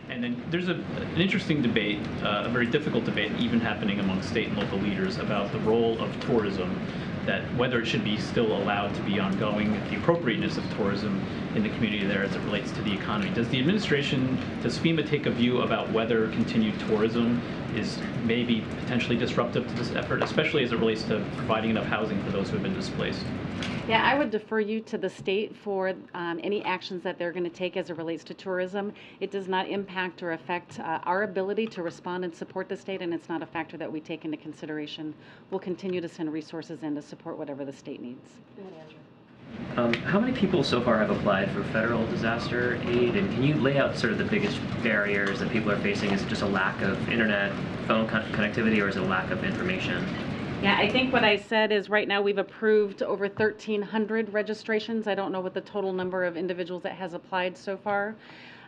And then there's an interesting debate, a very difficult debate even happening among state and local leaders about the role of tourism, that whether it should be still allowed to be ongoing, the appropriateness of tourism in the community there as it relates to the economy. Does the administration, does FEMA take a view about whether continued tourism is maybe potentially disruptive to this effort, especially as it relates to providing enough housing for those who have been displaced? Yeah, I would defer you to the state for any actions that they're going to take as it relates to tourism. It does not impact or affect our ability to respond and support the state, and it's not a factor that we take into consideration. We'll continue to send resources in to support whatever the state needs. How many people so far have applied for federal disaster aid, and can you lay out sort of the biggest barriers that people are facing? Is it just a lack of internet, phone connectivity, or is it a lack of information? Yeah, I think what I said is right now we've approved over 1,300 registrations. I don't know what the total number of individuals that has applied so far.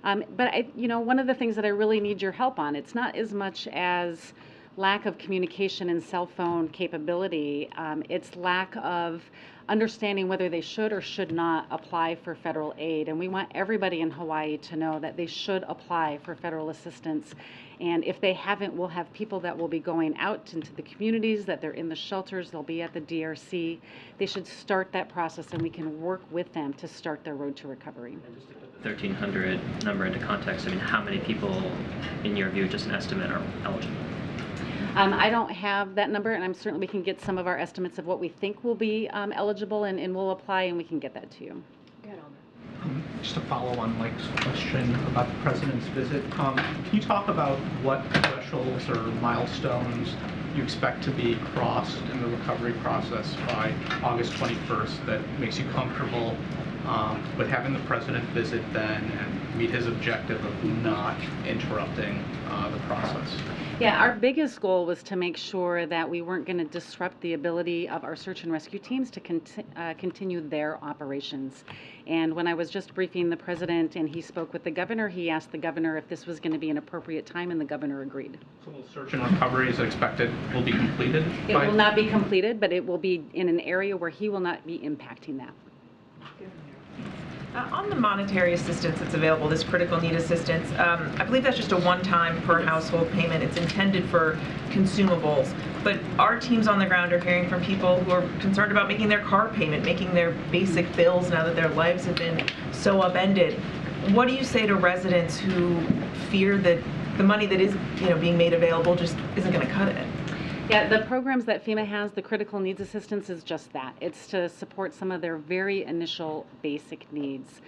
But one of the things that I really need your help on, it's not as much as lack of communication and cell phone capability. It's lack of understanding whether they should or should not apply for federal aid. And we want everybody in Hawaii to know that they should apply for federal assistance. And if they haven't, we'll have people that will be going out into the communities, that they're in the shelters, they'll be at the DRC. They should start that process, and we can work with them to start their road to recovery. And just to put the 1,300 number into context, I mean, how many people, in your view, just an estimate, are eligible? I don't have that number, and we can get some of our estimates of what we think will be eligible, and we'll apply, and we can get that to you. Just to follow on Mike's question about the President's visit, can you talk about what thresholds or milestones you expect to be crossed in the recovery process by August 21st that makes you comfortable with having the President visit then and meet his objective of not interrupting the process? Yeah, our biggest goal was to make sure that we weren't going to disrupt the ability of our search and rescue teams to continue their operations. And when I was just briefing the President and he spoke with the Governor, he asked the Governor if this was going to be an appropriate time, and the Governor agreed. So search and recovery is expected will be completed? It will not be completed, but it will be in an area where he will not be impacting that. On the monetary assistance that's available, this critical need assistance, I believe that's just a one-time per household payment. It's intended for consumables. but our teams on the ground are hearing from people who are concerned about making their car payment, making their basic bills now that their lives have been so upended. What do you say to residents who fear that the money that is, being made available just isn't going to cut it? Yeah, the programs that FEMA has, the critical needs assistance, is just that. It's to support some of their very initial basic needs.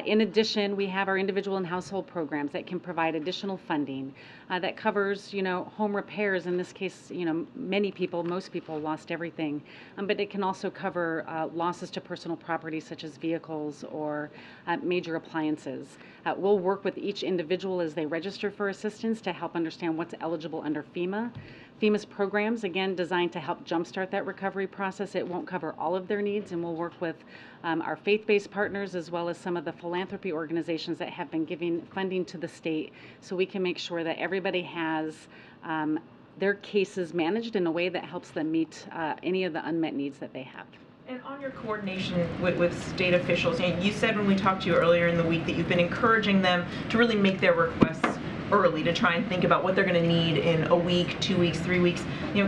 In addition, we have our individual and household programs that can provide additional funding that covers, home repairs. In this case, many people, most people lost everything, but it can also cover losses to personal property such as vehicles or major appliances. We'll work with each individual as they register for assistance to help understand what's eligible under FEMA. FEMA's programs, again, designed to help jumpstart that recovery process. It won't cover all of their needs, and we'll work with our faith-based partners as well as some of the philanthropy organizations that have been giving funding to the state, so we can make sure that everybody has their cases managed in a way that helps them meet any of the unmet needs that they have. And on your coordination with state officials, you said when we talked to you earlier in the week that you've been encouraging them to really make their requests early, to try and think about what they're going to need in a week, 2 weeks, 3 weeks.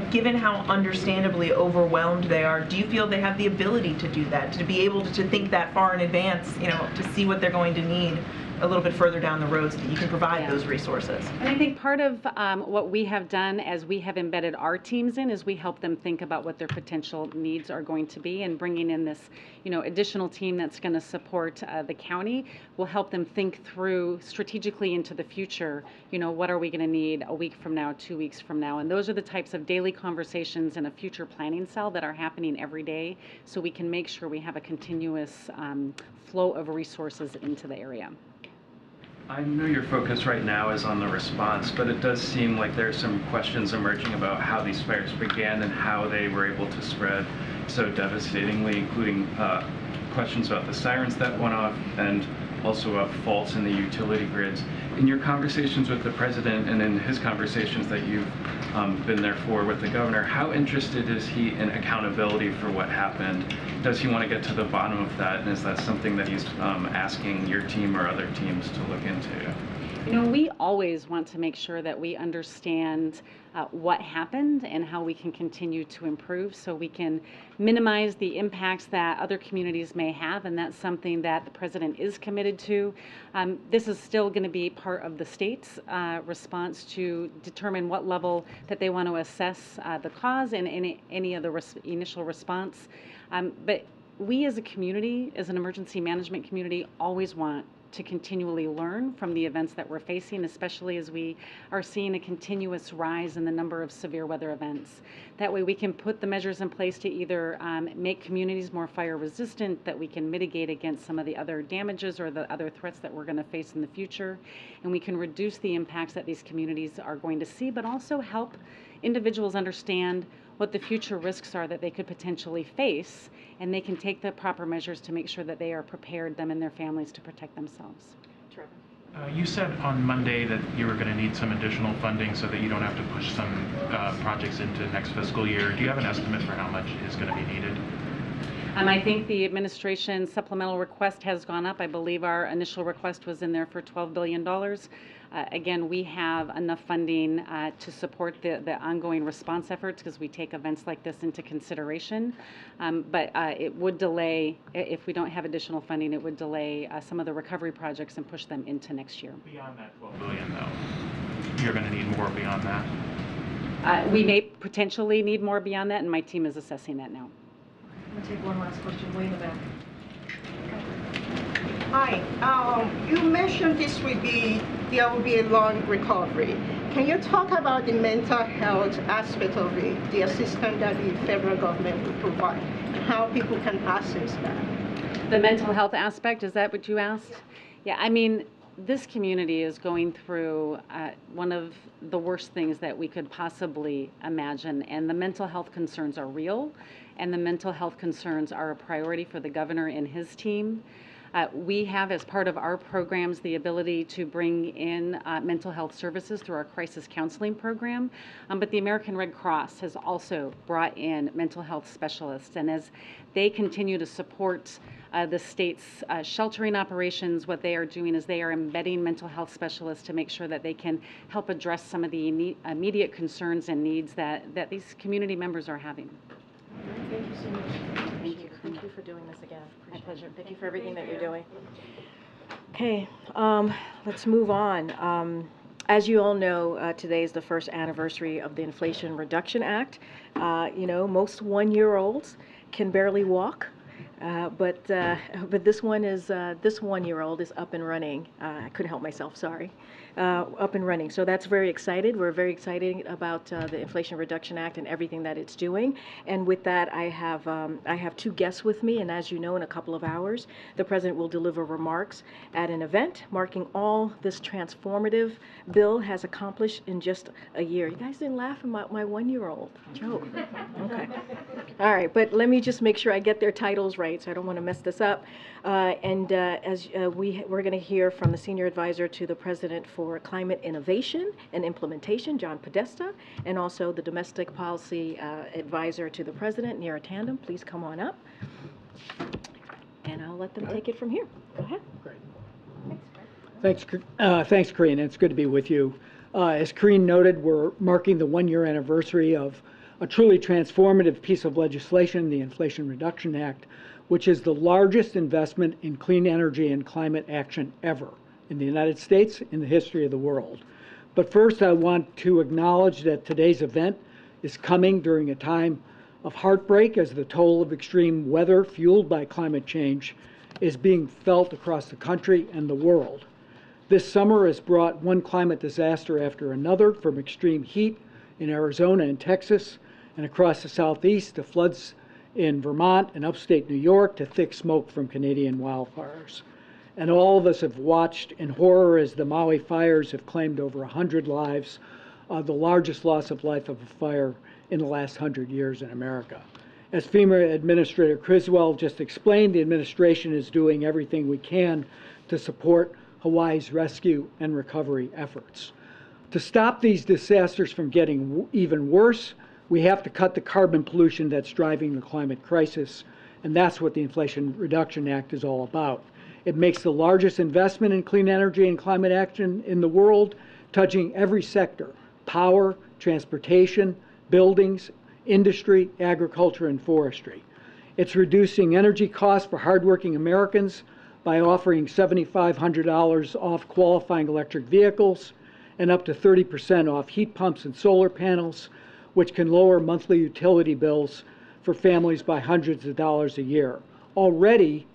Given how understandably overwhelmed they are, do you feel they have the ability to do that, to be able to think that far in advance, to see what they're going to need a little bit further down the road so that you can provide those resources? And I think part of what we have done as we have embedded our teams in is we help them think about what their potential needs are going to be, and bringing in this additional team that's going to support the county will help them think through strategically into the future, what are we going to need a week from now, 2 weeks from now. And those are the types of daily conversations in a future planning cell that are happening every day, so we can make sure we have a continuous flow of resources into the area. I know your focus right now is on the response, but it does seem like there are some questions emerging about how these fires began and how they were able to spread so devastatingly, including questions about the sirens that went off and also about faults in the utility grids. In your conversations with the president and in his conversations that you've been there for with the governor, how interested is he in accountability for what happened? Does he want to get to the bottom of that, and is that something that he's asking your team or other teams to look into? We always want to make sure that we understand what happened and how we can continue to improve so we can minimize the impacts that other communities may have, and that's something that the president is committed to. This is still going to be part of the state's response to determine what level that they want to assess the cause and any of the initial response. But we as a community, as an emergency management community, always want to continually learn from the events that we're facing, especially as we are seeing a continuous rise in the number of severe weather events. That way we can put the measures in place to either make communities more fire resistant, that we can mitigate against some of the other damages or the other threats that we're going to face in the future, and we can reduce the impacts that these communities are going to see, but also help individuals understand what the future risks are that they could potentially face, and they can take the proper measures to make sure that they are prepared, them and their families, to protect themselves. You said on Monday that you were going to need some additional funding so that you don't have to push some projects into next fiscal year. Do you have an estimate for how much is going to be needed? I think the administration supplemental request has gone up. I believe our initial request was in there for $12 billion. Again, we have enough funding to support the ongoing response efforts because we take events like this into consideration. But it would delay, if we don't have additional funding, it would delay some of the recovery projects and push them into next year. Beyond that $12 billion, though, you're going to need more beyond that? We may potentially need more beyond that, and my team is assessing that now. I'm going to take one last question. Way in the back. Hi. You mentioned there will be a long recovery. Can you talk about the mental health aspect of it, the assistance that the federal government will provide, and how people can access that? The mental health aspect, is that what you asked? Yeah, I mean, this community is going through one of the worst things that we could possibly imagine, and the mental health concerns are real, and the mental health concerns are a priority for the governor and his team. We have, as part of our programs, the ability to bring in mental health services through our crisis counseling program. But the American Red Cross has also brought in mental health specialists. And as they continue to support the state's sheltering operations, what they are doing is they are embedding mental health specialists to make sure that they can help address some of the immediate concerns and needs that these community members are having. Thank you so much. Thank you for doing this again. My pleasure. Thank you for everything that you're doing. Okay, let's move on. As you all know, today is the first anniversary of the Inflation Reduction Act. You know, most one-year-olds can barely walk. But this one-year-old is up and running. I couldn't help myself, sorry. Up and running. So that's very excited. We're very excited about the Inflation Reduction Act and everything that it's doing. And with that, I have two guests with me. And as you know, in a couple of hours, the President will deliver remarks at an event marking all this transformative bill has accomplished in just a year. You guys didn't laugh about my one-year-old joke. Okay. All right, but let me just make sure I get their titles right, so I don't want to mess this up. As we're going to hear from the Senior Advisor to the President for Climate Innovation and Implementation, John Podesta, and also the Domestic Policy Advisor to the President, Neera Tandem. Please come on up, and I'll let them take it from here. Go ahead. Great. Thanks, Corinne. It's good to be with you. As Corinne noted, we're marking the one-year anniversary of a truly transformative piece of legislation, the Inflation Reduction Act, which is the largest investment in clean energy and climate action ever in the United States, in the history of the world. But first, I want to acknowledge that today's event is coming during a time of heartbreak as the toll of extreme weather fueled by climate change is being felt across the country and the world. This summer has brought one climate disaster after another, from extreme heat in Arizona and Texas and across the Southeast to floods in Vermont and upstate New York to thick smoke from Canadian wildfires. And all of us have watched in horror as the Maui fires have claimed over 100 lives, the largest loss of life of a fire in the last 100 years in America. As FEMA Administrator Criswell just explained, the administration is doing everything we can to support Hawaii's rescue and recovery efforts. To stop these disasters from getting even worse, we have to cut the carbon pollution that's driving the climate crisis, and that's what the Inflation Reduction Act is all about. It makes the largest investment in clean energy and climate action in the world, touching every sector: power, transportation, buildings, industry, agriculture, and forestry. It's reducing energy costs for hardworking Americans by offering $7,500 off qualifying electric vehicles and up to 30% off heat pumps and solar panels, which can lower monthly utility bills for families by hundreds of dollars a year. Already,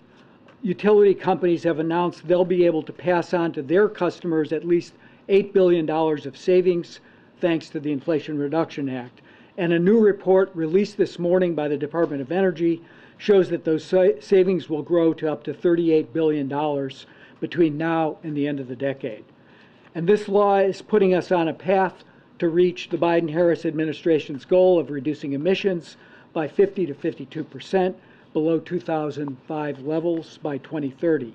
utility companies have announced they'll be able to pass on to their customers at least $8 billion of savings thanks to the Inflation Reduction Act. And a new report released this morning by the Department of Energy shows that those savings will grow to up to $38 billion between now and the end of the decade. And this law is putting us on a path to reach the Biden-Harris administration's goal of reducing emissions by 50 to 52% below 2005 levels by 2030.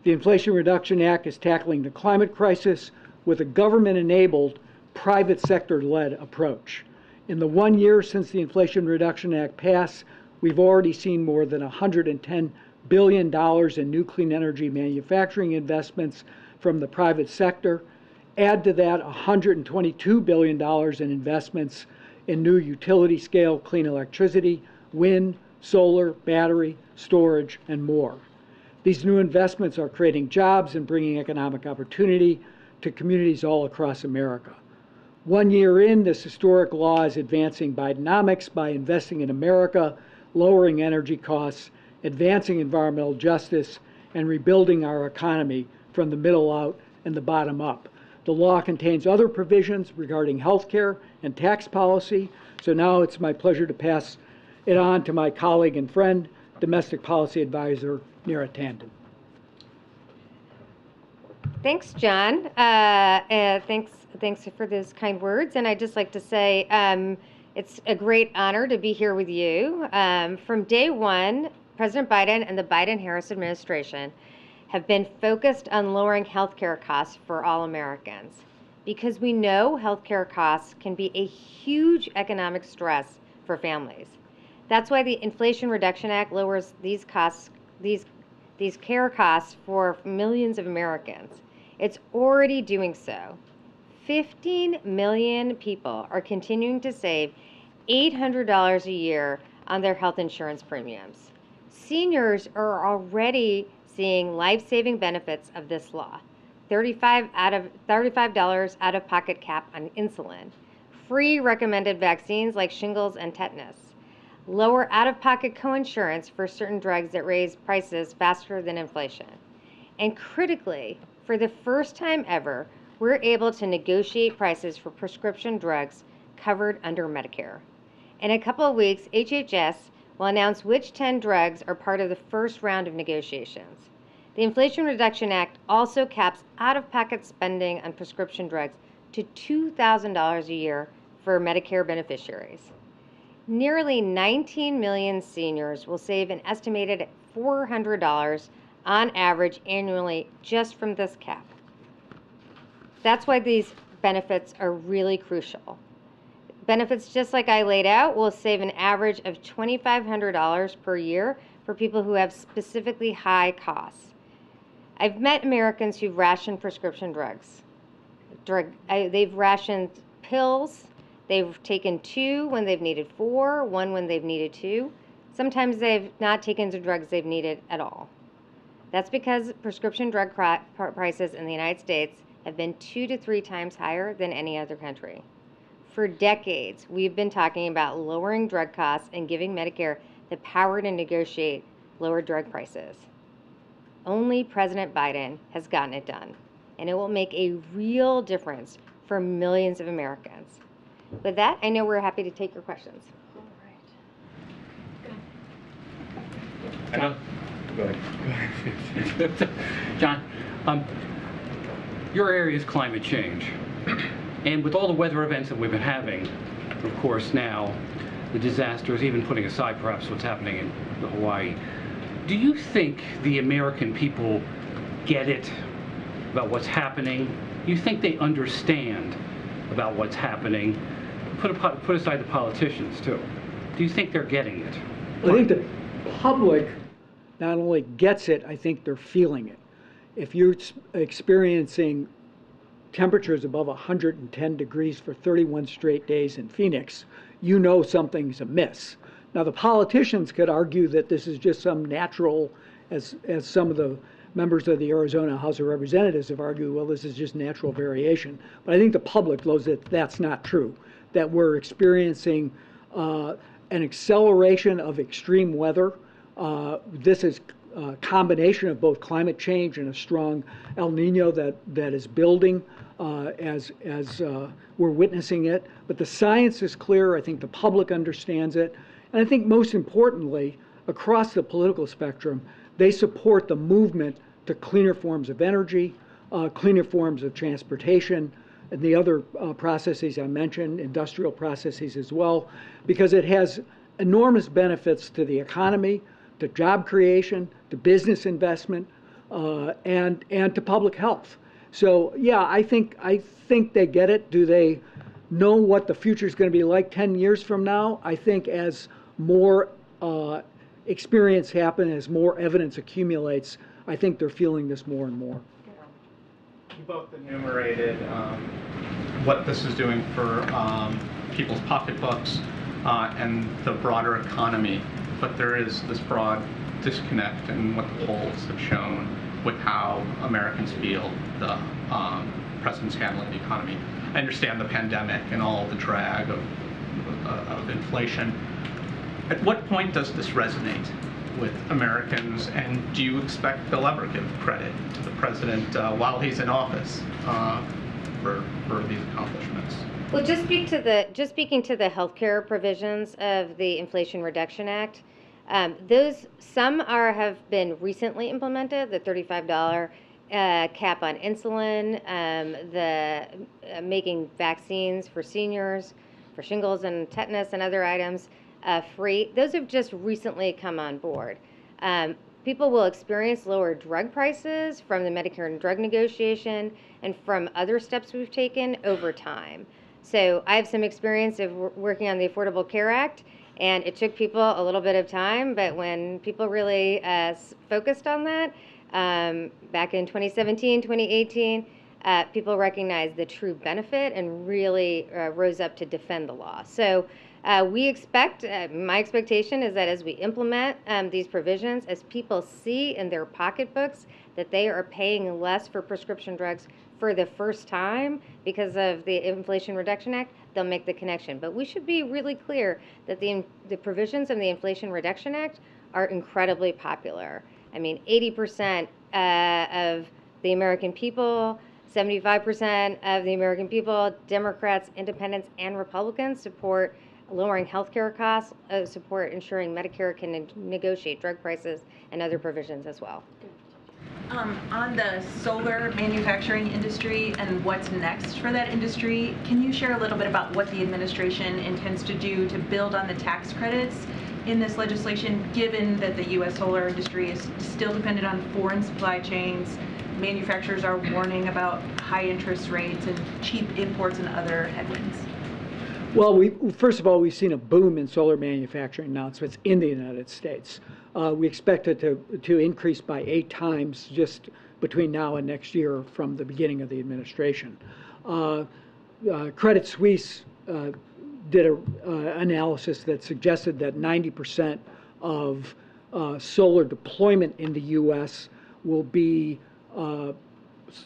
The Inflation Reduction Act is tackling the climate crisis with a government-enabled, private sector-led approach. In the 1 year since the Inflation Reduction Act passed, we've already seen more than $110 billion in new clean energy manufacturing investments from the private sector. Add to that $122 billion in investments in new utility-scale clean electricity, wind, solar, battery, storage, and more. These new investments are creating jobs and bringing economic opportunity to communities all across America. 1 year in, this historic law is advancing Bidenomics by investing in America, lowering energy costs, advancing environmental justice, and rebuilding our economy from the middle out and the bottom up. The law contains other provisions regarding health care and tax policy, so now it's my pleasure to pass it on to my colleague and friend, Domestic Policy Advisor Neera Tandem. Thanks, John. Thanks for those kind words. And I'd just like to say it's a great honor to be here with you. From day one, President Biden and the Biden-Harris administration have been focused on lowering healthcare costs for all Americans because we know healthcare costs can be a huge economic stress for families. That's why the Inflation Reduction Act lowers these costs, these care costs for millions of Americans. It's already doing so. 15 million people are continuing to save $800 a year on their health insurance premiums. Seniors are already seeing life-saving benefits of this law. $35 out-of-pocket cap on insulin, free recommended vaccines like shingles and tetanus, lower out-of-pocket coinsurance for certain drugs that raise prices faster than inflation. And critically, for the first time ever, we're able to negotiate prices for prescription drugs covered under Medicare. In a couple of weeks, HHS will announce which 10 drugs are part of the first round of negotiations. The Inflation Reduction Act also caps out-of-pocket spending on prescription drugs to $2,000 a year for Medicare beneficiaries. Nearly 19 million seniors will save an estimated $400 on average annually just from this cap. That's why these benefits are really crucial. Benefits just like I laid out will save an average of $2,500 per year for people who have specifically high costs. I've met Americans who've rationed prescription drugs. They've rationed pills. They've taken 2 when they've needed 4, 1 when they've needed 2. Sometimes they've not taken the drugs they've needed at all. That's because prescription drug prices in the United States have been 2 to 3 times higher than any other country. For decades, we've been talking about lowering drug costs and giving Medicare the power to negotiate lower drug prices. Only President Biden has gotten it done, and it will make a real difference for millions of Americans. With that, I know we're happy to take your questions. John, go ahead. John, your area is climate change. And with all the weather events that we've been having, of course now, the disasters, even putting aside perhaps what's happening in Hawaii, do you think the American people get it about what's happening? Do you think they understand about what's happening? Put aside the politicians too. Do you think they're getting it? I think the public not only gets it, I think they're feeling it. If you're experiencing temperatures above 110 degrees for 31 straight days in Phoenix, you know something's amiss. Now, the politicians could argue that this is just some natural, as some of the members of the Arizona House of Representatives have argued, well, this is just natural variation. But I think the public knows that that's not true, that we're experiencing an acceleration of extreme weather. This is a combination of both climate change and a strong El Nino that is building as we're witnessing it. But the science is clear. I think the public understands it. And I think most importantly, across the political spectrum, they support the movement to cleaner forms of energy, cleaner forms of transportation, and the other processes I mentioned, industrial processes as well, because it has enormous benefits to the economy, to job creation, to business investment, and to public health. So yeah, I think they get it. Do they know what the future is going to be like 10 years from now? I think as more experience happens, as more evidence accumulates, I think they're feeling this more and more. You both enumerated what this is doing for people's pocketbooks and the broader economy, but there is this broad disconnect in what the polls have shown with how Americans feel the president's handling the economy. I understand the pandemic and all the drag of inflation. At what point does this resonate with Americans, and do you expect they'll ever give credit to the president while he's in office for these accomplishments? Well, just speaking to the healthcare provisions of the Inflation Reduction Act, some have been recently implemented. The $35 cap on insulin, making vaccines for seniors, for shingles and tetanus and other items free. Those have just recently come on board. people will experience lower drug prices from the Medicare and drug negotiation and from other steps we've taken over time. So I have some experience of working on the Affordable Care Act, and it took people a little bit of time, but when people really focused on that, back in 2017, 2018, people recognized the true benefit and really rose up to defend the law. So we expect, my expectation is that as we implement these provisions, as people see in their pocketbooks that they are paying less for prescription drugs for the first time because of the Inflation Reduction Act, they'll make the connection. But we should be really clear that the provisions of the Inflation Reduction Act are incredibly popular. I mean, 80% of the American people, 75% of the American people, Democrats, Independents, and Republicans support lowering healthcare costs, support ensuring Medicare can negotiate drug prices and other provisions as well. On the solar manufacturing industry and what's next for that industry, can you share a little bit about what the administration intends to do to build on the tax credits in this legislation, given that the U.S. solar industry is still dependent on foreign supply chains? Manufacturers are warning about high interest rates and cheap imports and other headwinds. Well, first of all, we've seen a boom in solar manufacturing announcements in the United States. We expect it to increase by 8 times just between now and next year from the beginning of the administration. Credit Suisse did an analysis that suggested that 90% of solar deployment in the U.S. will be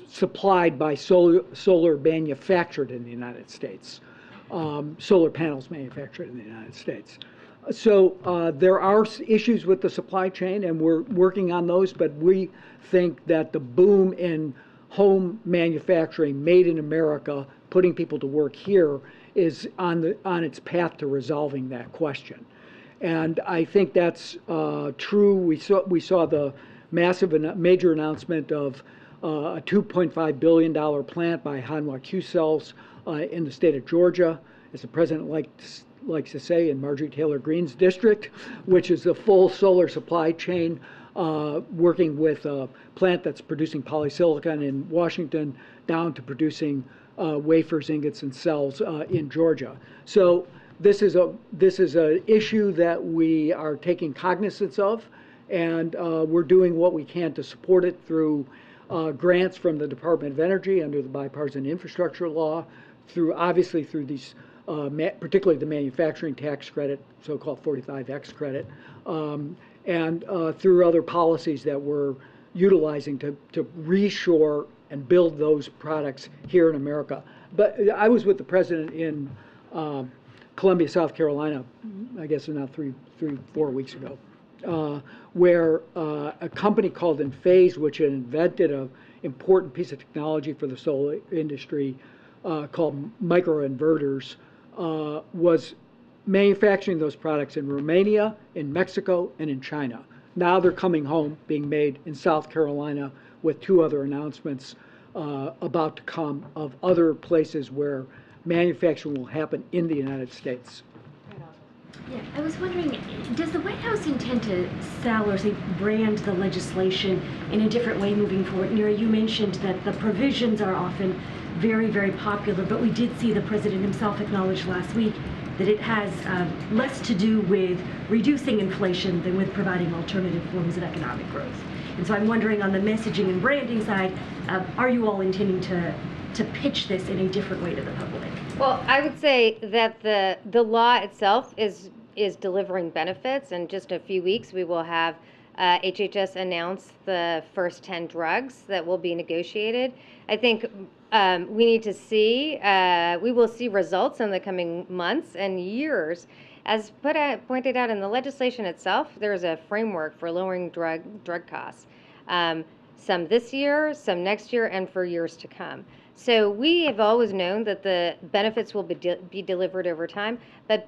supplied by solar manufactured in the United States. Solar panels manufactured in the United States. So there are issues with the supply chain, and we're working on those, but we think that the boom in home manufacturing made in America, putting people to work here, is on its path to resolving that question. And I think that's true. We saw the major announcement of a $2.5 billion plant by Hanwha Q-Cells in the state of Georgia, as the president likes to say, in Marjorie Taylor Greene's district, which is the full solar supply chain, working with a plant that's producing polysilicon in Washington down to producing wafers, ingots, and cells in Georgia. So this is an issue that we are taking cognizance of, and we're doing what we can to support it through grants from the Department of Energy under the bipartisan infrastructure law, obviously through these, particularly the manufacturing tax credit, so-called 45X credit, and through other policies that we're utilizing to reshore and build those products here in America. But I was with the president in Columbia, South Carolina, I guess now 4 weeks ago, where a company called Enphase, which had invented an important piece of technology for the solar industry called microinverters, was manufacturing those products in Romania, in Mexico, and in China. Now they're coming home, being made in South Carolina, with 2 other announcements about to come of other places where manufacturing will happen in the United States. Yeah, I was wondering, does the White House intend to sell or, say, brand the legislation in a different way moving forward? Nira, you mentioned that the provisions are often very, very popular, but we did see the president himself acknowledge last week that it has less to do with reducing inflation than with providing alternative forms of economic growth. And so I'm wondering, on the messaging and branding side, are you all intending to pitch this in a different way to the public? Well, I would say that the law itself is delivering benefits. In just a few weeks, we will have HHS announce the first 10 drugs that will be negotiated. I think we need to see, we will see results in the coming months and years. As pointed out in the legislation itself, there's a framework for lowering drug costs. Some this year, some next year, and for years to come. So we have always known that the benefits will be delivered over time, but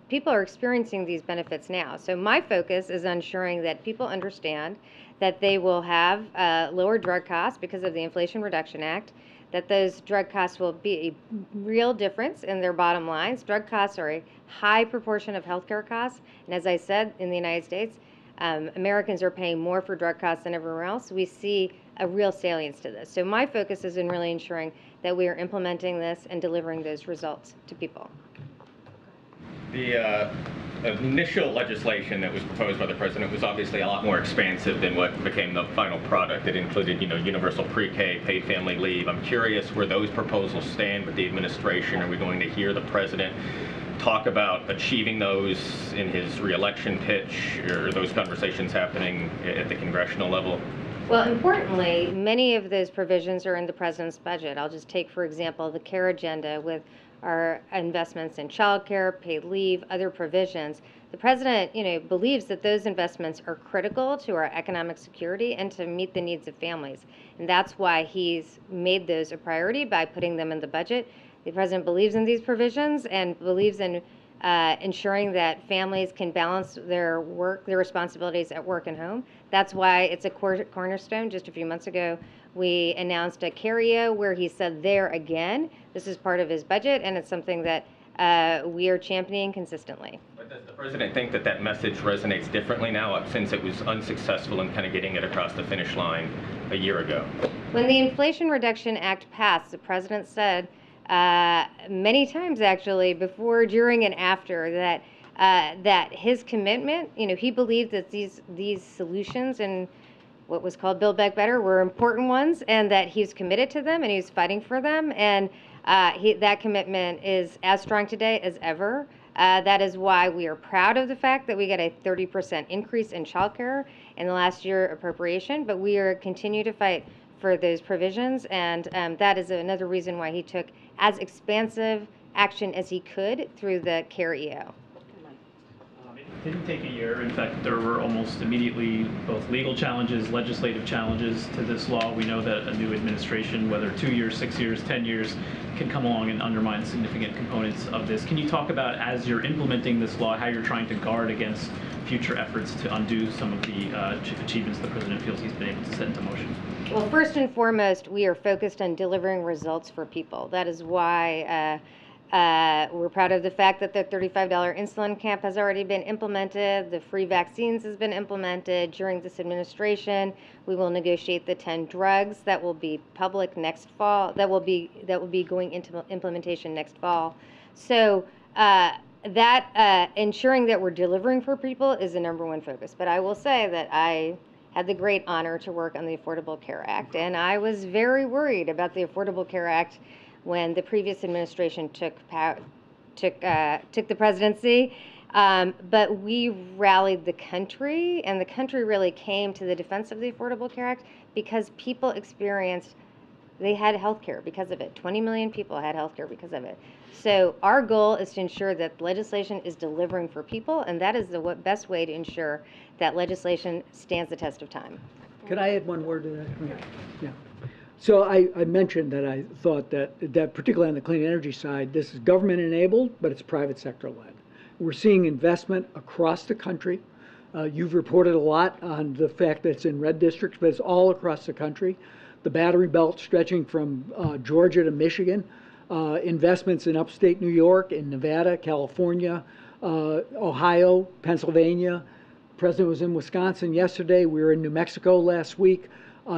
people are experiencing these benefits now. So my focus is ensuring that people understand that they will have lower drug costs because of the Inflation Reduction Act, that those drug costs will be a real difference in their bottom lines. Drug costs are a high proportion of healthcare costs, and as I said, in the United States, Americans are paying more for drug costs than everywhere else. We see a real salience to this. So my focus is in really ensuring that we are implementing this and delivering those results to people. The initial legislation that was proposed by the president was obviously a lot more expansive than what became the final product. It included, universal pre-K, paid family leave. I'm curious where those proposals stand with the administration. Are we going to hear the president talk about achieving those in his re-election pitch, or are those conversations happening at the congressional level? Well, importantly, many of those provisions are in the president's budget. I'll just take, for example, the CARE agenda with our investments in childcare, paid leave, other provisions. The president, believes that those investments are critical to our economic security and to meet the needs of families. And that's why he's made those a priority by putting them in the budget. The president believes in these provisions and believes in ensuring that families can balance their responsibilities at work and home. That's why it's a cornerstone. Just a few months ago, we announced a CARE where he said there again, this is part of his budget, and it's something that we are championing consistently. But does the president think that that message resonates differently now, since it was unsuccessful in kind of getting it across the finish line a year ago? When the Inflation Reduction Act passed, the president said many times, actually, before, during, and after, that his commitment, he believed that these solutions and what was called Build Back Better were important ones, and that he's committed to them and he's fighting for them, and that commitment is as strong today as ever. That is why we are proud of the fact that we got a 30% increase in childcare in the last year appropriation, but we are continue to fight for those provisions, and that is another reason why he took as expansive action as he could through the CARE EO. It didn't take a year. In fact, there were almost immediately both legal challenges, legislative challenges to this law. We know that a new administration, whether 2 years, 6 years, 10 years, can come along and undermine significant components of this. Can you talk about, as you're implementing this law, how you're trying to guard against future efforts to undo some of the achievements the president feels he's been able to set into motion? Well, first and foremost, we are focused on delivering results for people. That is why we're proud of the fact that the $35 insulin cap has already been implemented. The free vaccines has been implemented. During this administration, we will negotiate the 10 drugs that will be public next fall, that will be going into implementation next fall. So ensuring that we're delivering for people is the #1 focus. But I will say that I had the great honor to work on the Affordable Care Act, and I was very worried about the Affordable Care Act when the previous administration took the presidency. But we rallied the country, and the country really came to the defense of the Affordable Care Act because people experienced, they had health care because of it. 20 million people had health care because of it. So our goal is to ensure that legislation is delivering for people, and that is the best way to ensure that legislation stands the test of time. Could I add one word to that? Yeah. So I mentioned that I thought that particularly on the clean energy side, this is government enabled, but it's private sector led. We're seeing investment across the country. You've reported a lot on the fact that it's in red districts, but it's all across the country. The battery belt stretching from Georgia to Michigan, investments in upstate New York, in Nevada, California, Ohio, Pennsylvania. The president was in Wisconsin yesterday. We were in New Mexico last week.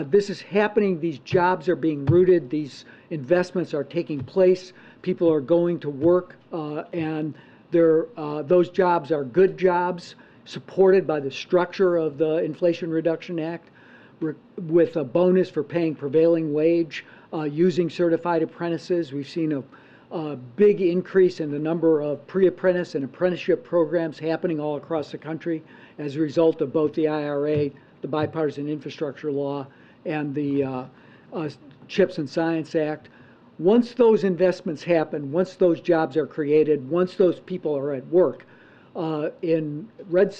This is happening. These jobs are being rooted. These investments are taking place. People are going to work, and those jobs are good jobs, supported by the structure of the Inflation Reduction Act, with a bonus for paying prevailing wage, using certified apprentices. We've seen a big increase in the number of pre-apprentice and apprenticeship programs happening all across the country as a result of both the IRA, the Bipartisan Infrastructure Law, and the CHIPS and Science Act. Once those investments happen, once those jobs are created, once those people are at work, in red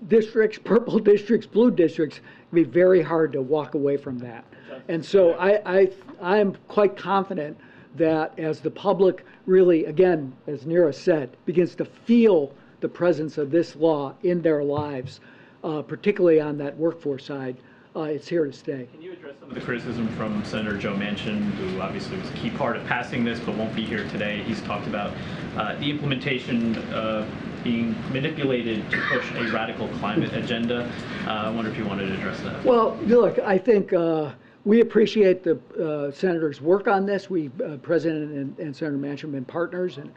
districts, purple districts, blue districts, it'll be very hard to walk away from that. And so I am quite confident that as the public really, again, as Neera said, begins to feel the presence of this law in their lives, particularly on that workforce side, it's here to stay. Can you address some of the criticism from Senator Joe Manchin, who obviously was a key part of passing this but won't be here today? He's talked about the implementation being manipulated to push a radical climate agenda. I wonder if you wanted to address that. Well, look, I think we appreciate the senator's work on this. We, President and Senator Manchin, have been partners in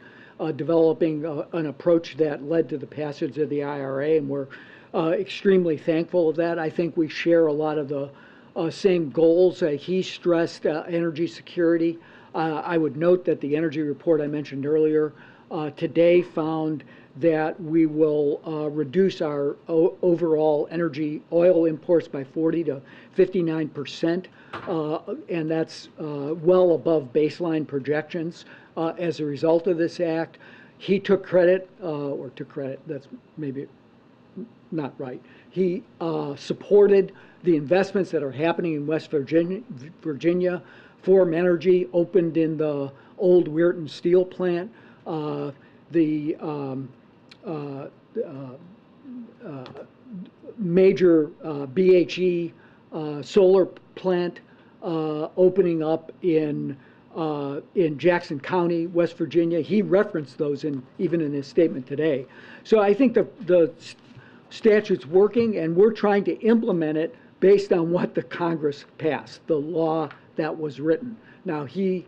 developing an approach that led to the passage of the IRA, and we're extremely thankful of that. I think we share a lot of the same goals. He stressed energy security. I would note that the energy report I mentioned earlier today found that we will reduce our overall energy oil imports by 40 to 59%, and that's well above baseline projections as a result of this act. He took credit, that's maybe not right. He supported the investments that are happening in West Virginia. Form Energy opened in the old Weirton steel plant. The major BHE solar plant opening up in Jackson County, West Virginia. He referenced those even in his statement today. So I think the statute's working, and we're trying to implement it based on what the Congress passed, the law that was written. Now, he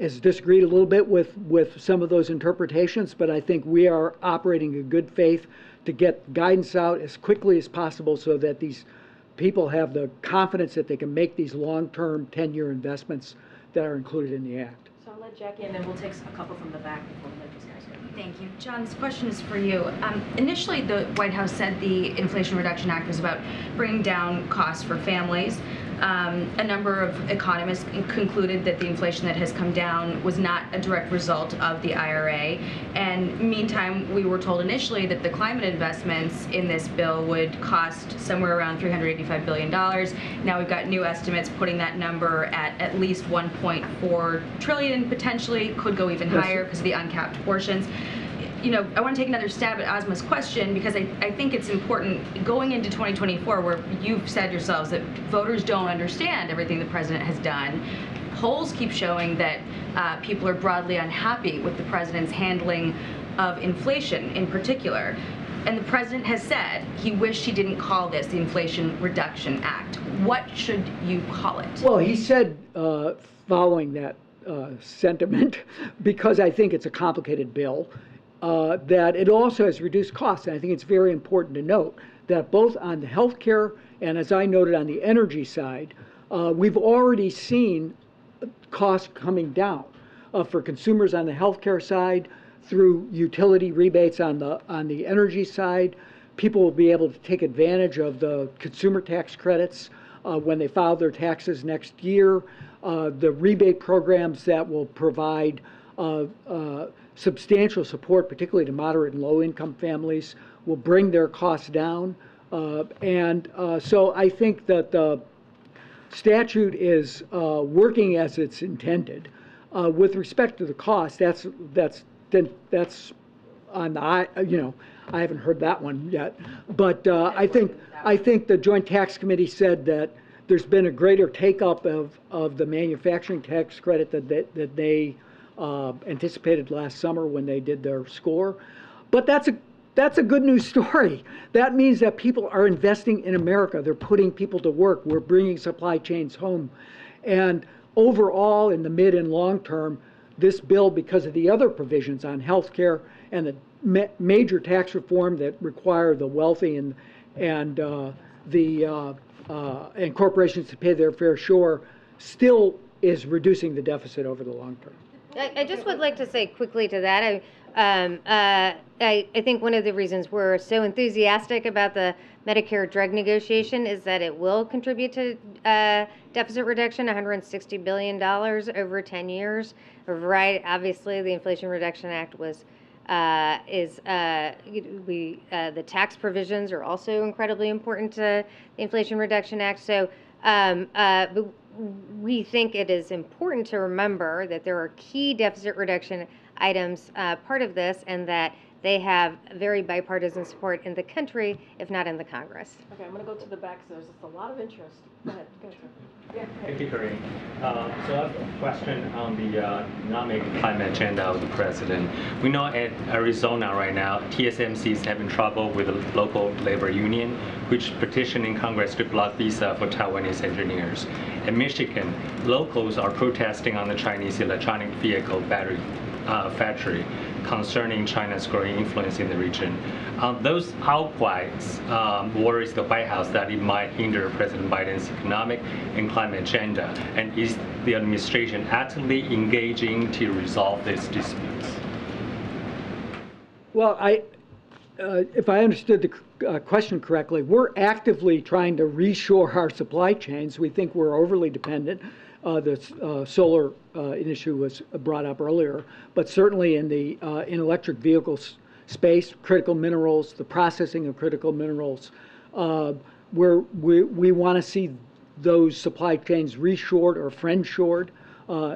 has disagreed a little bit with some of those interpretations, but I think we are operating in good faith to get guidance out as quickly as possible so that these people have the confidence that they can make these long-term 10-year investments that are included in the Act. So I'll let Jackie, and then we'll take a couple from the back before we let these guys go. Thank you. John, this question is for you. Initially, the White House said the Inflation Reduction Act was about bringing down costs for families. A number of economists concluded that the inflation that has come down was not a direct result of the IRA. And meantime, we were told initially that the climate investments in this bill would cost somewhere around $385 billion. Now we've got new estimates putting that number at least $1.4 trillion, potentially, could go even higher because of the uncapped portions. You know, I want to take another stab at Ozma's question because I think it's important going into 2024, where you've said yourselves that voters don't understand everything the president has done. Polls keep showing that people are broadly unhappy with the president's handling of inflation in particular. And the president has said he wished he didn't call this the Inflation Reduction Act. What should you call it? Well, he said, following that sentiment, because I think it's a complicated bill, that it also has reduced costs. And I think it's very important to note that both on the healthcare and, as I noted, on the energy side, we've already seen costs coming down for consumers on the healthcare side through utility rebates on the energy side. People will be able to take advantage of the consumer tax credits when they file their taxes next year. The rebate programs that will provide substantial support, particularly to moderate and low-income families, will bring their costs down. So I think that the statute is working as it's intended. With respect to the cost, that's on the, I haven't heard that one yet. But I think the Joint Tax Committee said that there's been a greater take-up of the manufacturing tax credit that they anticipated last summer when they did their score. But that's a good news story. That means that people are investing in America. They're putting people to work. We're bringing supply chains home. And overall, in the mid and long term, this bill, because of the other provisions on health care and the major tax reform that require the wealthy and corporations to pay their fair share, still is reducing the deficit over the long term. I just would like to say quickly to that, I think one of the reasons we're so enthusiastic about the Medicare drug negotiation is that it will contribute to deficit reduction, $160 billion over 10 years. Right, obviously, the Inflation Reduction Act was the tax provisions are also incredibly important to the Inflation Reduction Act. So we think it is important to remember that there are key deficit reduction items part of this, and that they have very bipartisan support in the country, if not in the Congress. Okay, I'm going to go to the back, so there's just a lot of interest. Go ahead, sir. Yeah. Thank you, Corinne. So I have a question on the economic climate agenda of the president. We know at Arizona right now, TSMC is having trouble with the local labor union, which petitioning Congress to block visa for Taiwanese engineers. In Michigan, locals are protesting on the Chinese electronic vehicle battery factory concerning China's growing influence in the region. Those outcries worries the White House that it might hinder President Biden's economic and climate agenda. And is the administration actively engaging to resolve these disputes? Well, if I understood the question correctly, we're actively trying to reshore our supply chains. We think we're overly dependent. The solar issue was brought up earlier, but certainly in the in electric vehicles space, critical minerals, the processing of critical minerals, we want to see those supply chains reshored or friendshored,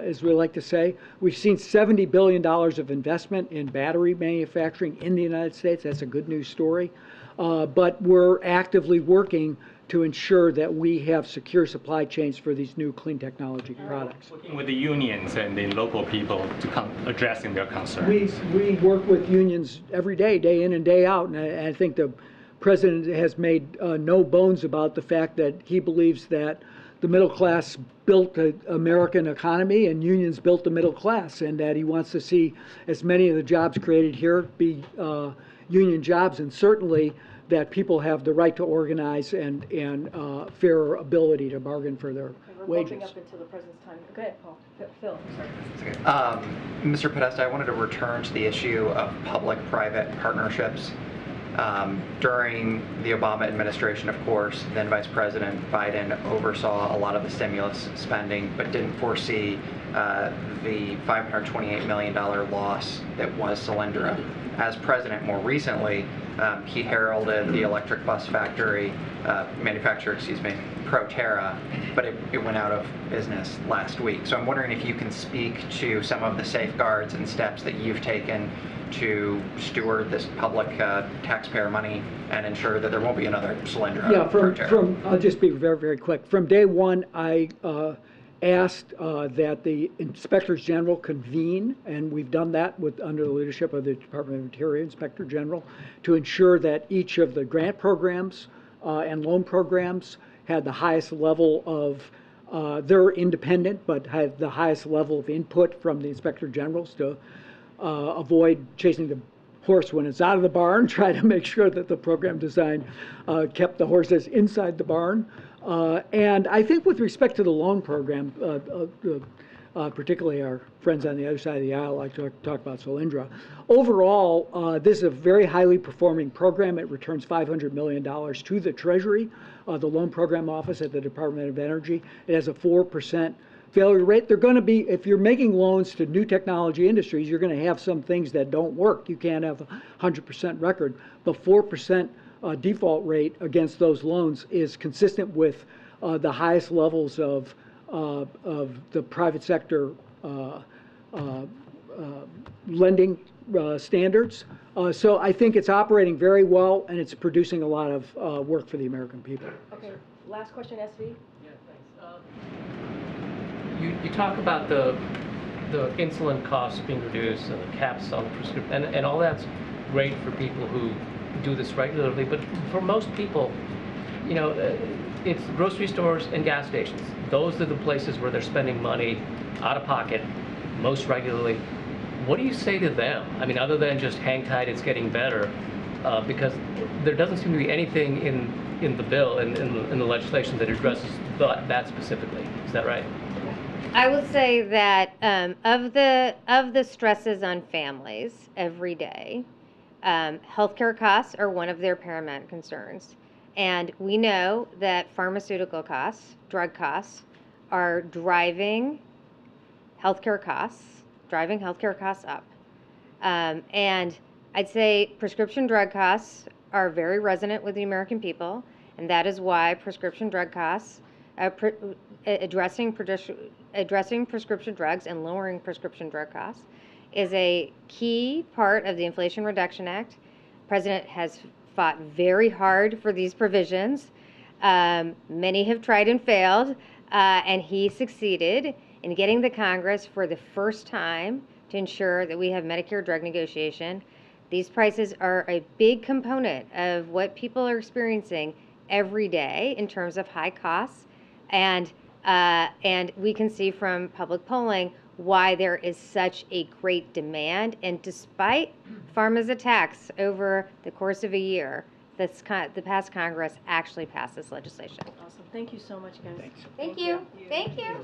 as we like to say. We've seen $70 billion of investment in battery manufacturing in the United States. That's a good news story. But we're actively working to ensure that we have secure supply chains for these new clean technology products. Working with the unions and the local people to addressing their concerns. We work with unions every day, day in and day out, and I think the president has made no bones about the fact that he believes that the middle class built the American economy and unions built the middle class, and that he wants to see as many of the jobs created here be union jobs, and certainly that people have the right to organize and fair ability to bargain for their wages. We're bumping up into the president's time. Go ahead, Paul. Phil, sorry. Mr. Podesta, I wanted to return to the issue of public-private partnerships. During the Obama administration, of course, then Vice President Biden oversaw a lot of the stimulus spending, but didn't foresee the $528 million loss that was Solyndra. As president more recently, he heralded the electric bus manufacturer, Proterra, but it went out of business last week. So I'm wondering if you can speak to some of the safeguards and steps that you've taken to steward this public taxpayer money and ensure that there won't be another Solyndra. Yeah, I'll just be very, very quick. From day one, I asked that the inspectors general convene, and we've done that under the leadership of the Department of Interior Inspector General, to ensure that each of the grant programs and loan programs had the highest level of, they're independent, but had the highest level of input from the inspector generals to avoid chasing the horse when it's out of the barn, try to make sure that the program design kept the horses inside the barn. And I think with respect to the loan program, particularly our friends on the other side of the aisle like to talk about Solyndra. Overall, this is a very highly performing program. It returns $500 million to the Treasury, the Loan Program Office at the Department of Energy. It has a 4% failure rate. They're going to be, if you're making loans to new technology industries, you're going to have some things that don't work. You can't have a 100% record. The 4% default rate against those loans is consistent with the highest levels of the private sector lending standards. So I think it's operating very well, and it's producing a lot of work for the American people. Okay, last question, SV. Yeah, thanks. You talk about the insulin costs being reduced and the caps on prescription, and all that's great for people who do this regularly, but for most people, you know, it's grocery stores and gas stations. Those are the places where they're spending money out of pocket most regularly. What do you say to them? I mean, other than just hang tight, it's getting better, because there doesn't seem to be anything in the bill, in the legislation that addresses that specifically. Is that right? I would say that of the stresses on families every day, healthcare costs are one of their paramount concerns. And we know that pharmaceutical costs, drug costs, are driving healthcare costs up. And I'd say prescription drug costs are very resonant with the American people, and that is why prescription drug costs, addressing prescription drugs and lowering prescription drug costs is a key part of the Inflation Reduction Act. The President has fought very hard for these provisions. Many have tried and failed, and he succeeded in getting the Congress for the first time to ensure that we have Medicare drug negotiation. These prices are a big component of what people are experiencing every day in terms of high costs, and we can see from public polling why there is such a great demand. And despite pharma's attacks over the course of a year, the past Congress actually passed this legislation. Awesome. Thank you so much, guys. Thanks. Thank you. Thank you.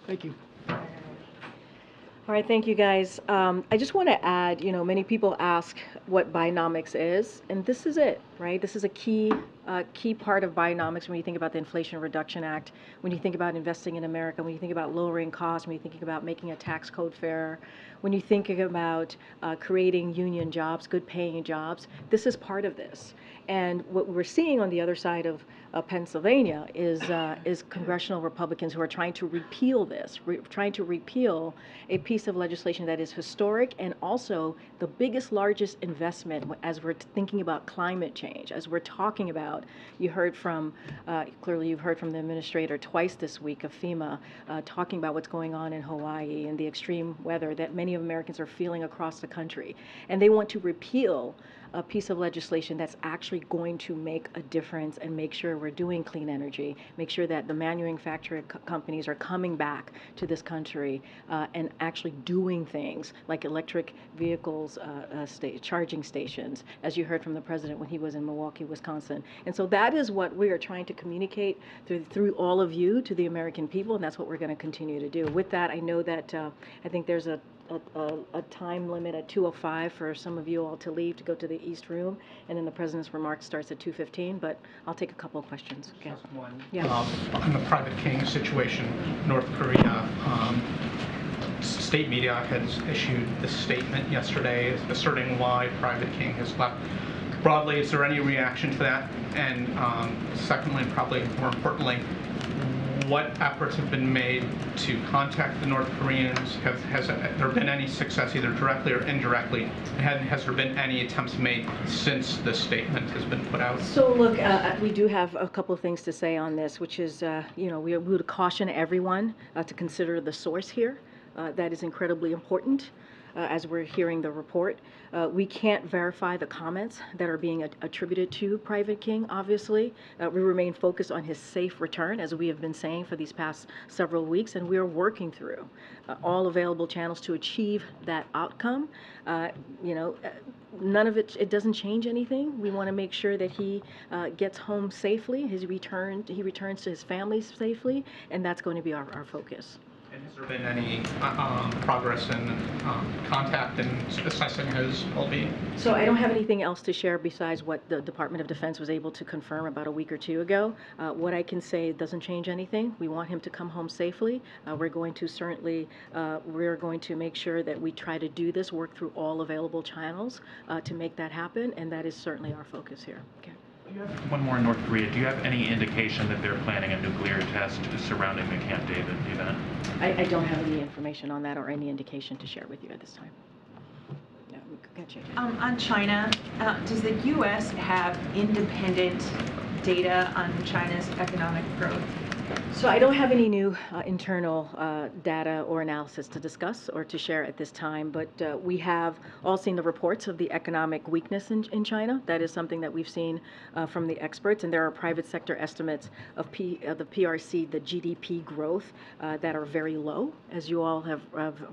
Thank you. All right, thank you, guys. I just want to add, many people ask what Binomics is, and this is it, right? This is a key part of Binomics when you think about the Inflation Reduction Act, when you think about investing in America, when you think about lowering costs, when you think about making a tax code fairer, when you think about creating union jobs, good paying jobs. This is part of this. And what we're seeing on the other side of Pennsylvania is congressional Republicans who are trying to repeal this, trying to repeal a piece of legislation that is historic and also the biggest, largest investment as we're thinking about climate change, as we're talking about. You heard from, clearly you've heard from the administrator twice this week of FEMA talking about what's going on in Hawaii and the extreme weather that many Americans are feeling across the country. And they want to repeal a piece of legislation that's actually going to make a difference and make sure we're doing clean energy, make sure that the manufacturing companies are coming back to this country and actually doing things like electric vehicles, charging stations, as you heard from the president when he was in Milwaukee, Wisconsin. And so that is what we are trying to communicate through all of you to the American people, and that's what we're going to continue to do. With that, I know that I think there's a time limit at 2:05 for some of you all to leave to go to the East Room, and then the President's remarks starts at 2:15, but I'll take a couple of questions. Okay. Just one. Yeah. On the Private King situation, North Korea, state media has issued this statement yesterday asserting why Private King has left. Broadly, is there any reaction to that? And secondly, and probably more importantly, what efforts have been made to contact the North Koreans? Has there been any success, either directly or indirectly? Has there been any attempts made since the statement has been put out? So look, we do have a couple of things to say on this, which is, we would caution everyone to consider the source here. That is incredibly important. As we're hearing the report. We can't verify the comments that are being attributed to Private King, obviously. We remain focused on his safe return, as we have been saying for these past several weeks, and we are working through all available channels to achieve that outcome. None of it doesn't change anything. We want to make sure that he gets home safely, he returns to his family safely, and that's going to be our focus. And has there been any progress in contact and assessing his well-being? So I don't have anything else to share besides what the Department of Defense was able to confirm about a week or two ago. What I can say, it doesn't change anything. We want him to come home safely. We're going to make sure that we try to do this, work through all available channels to make that happen, and that is certainly our focus here. Okay. One more in North Korea. Do you have any indication that they're planning a nuclear test surrounding the Camp David event? I don't have any information on that or any indication to share with you at this time. No, we can check it. On China, does the U.S. have independent data on China's economic growth? So I don't have any new internal data or analysis to discuss or to share at this time, but we have all seen the reports of the economic weakness in China. That is something that we've seen from the experts, and there are private sector estimates of the PRC, the GDP growth, that are very low, as you all have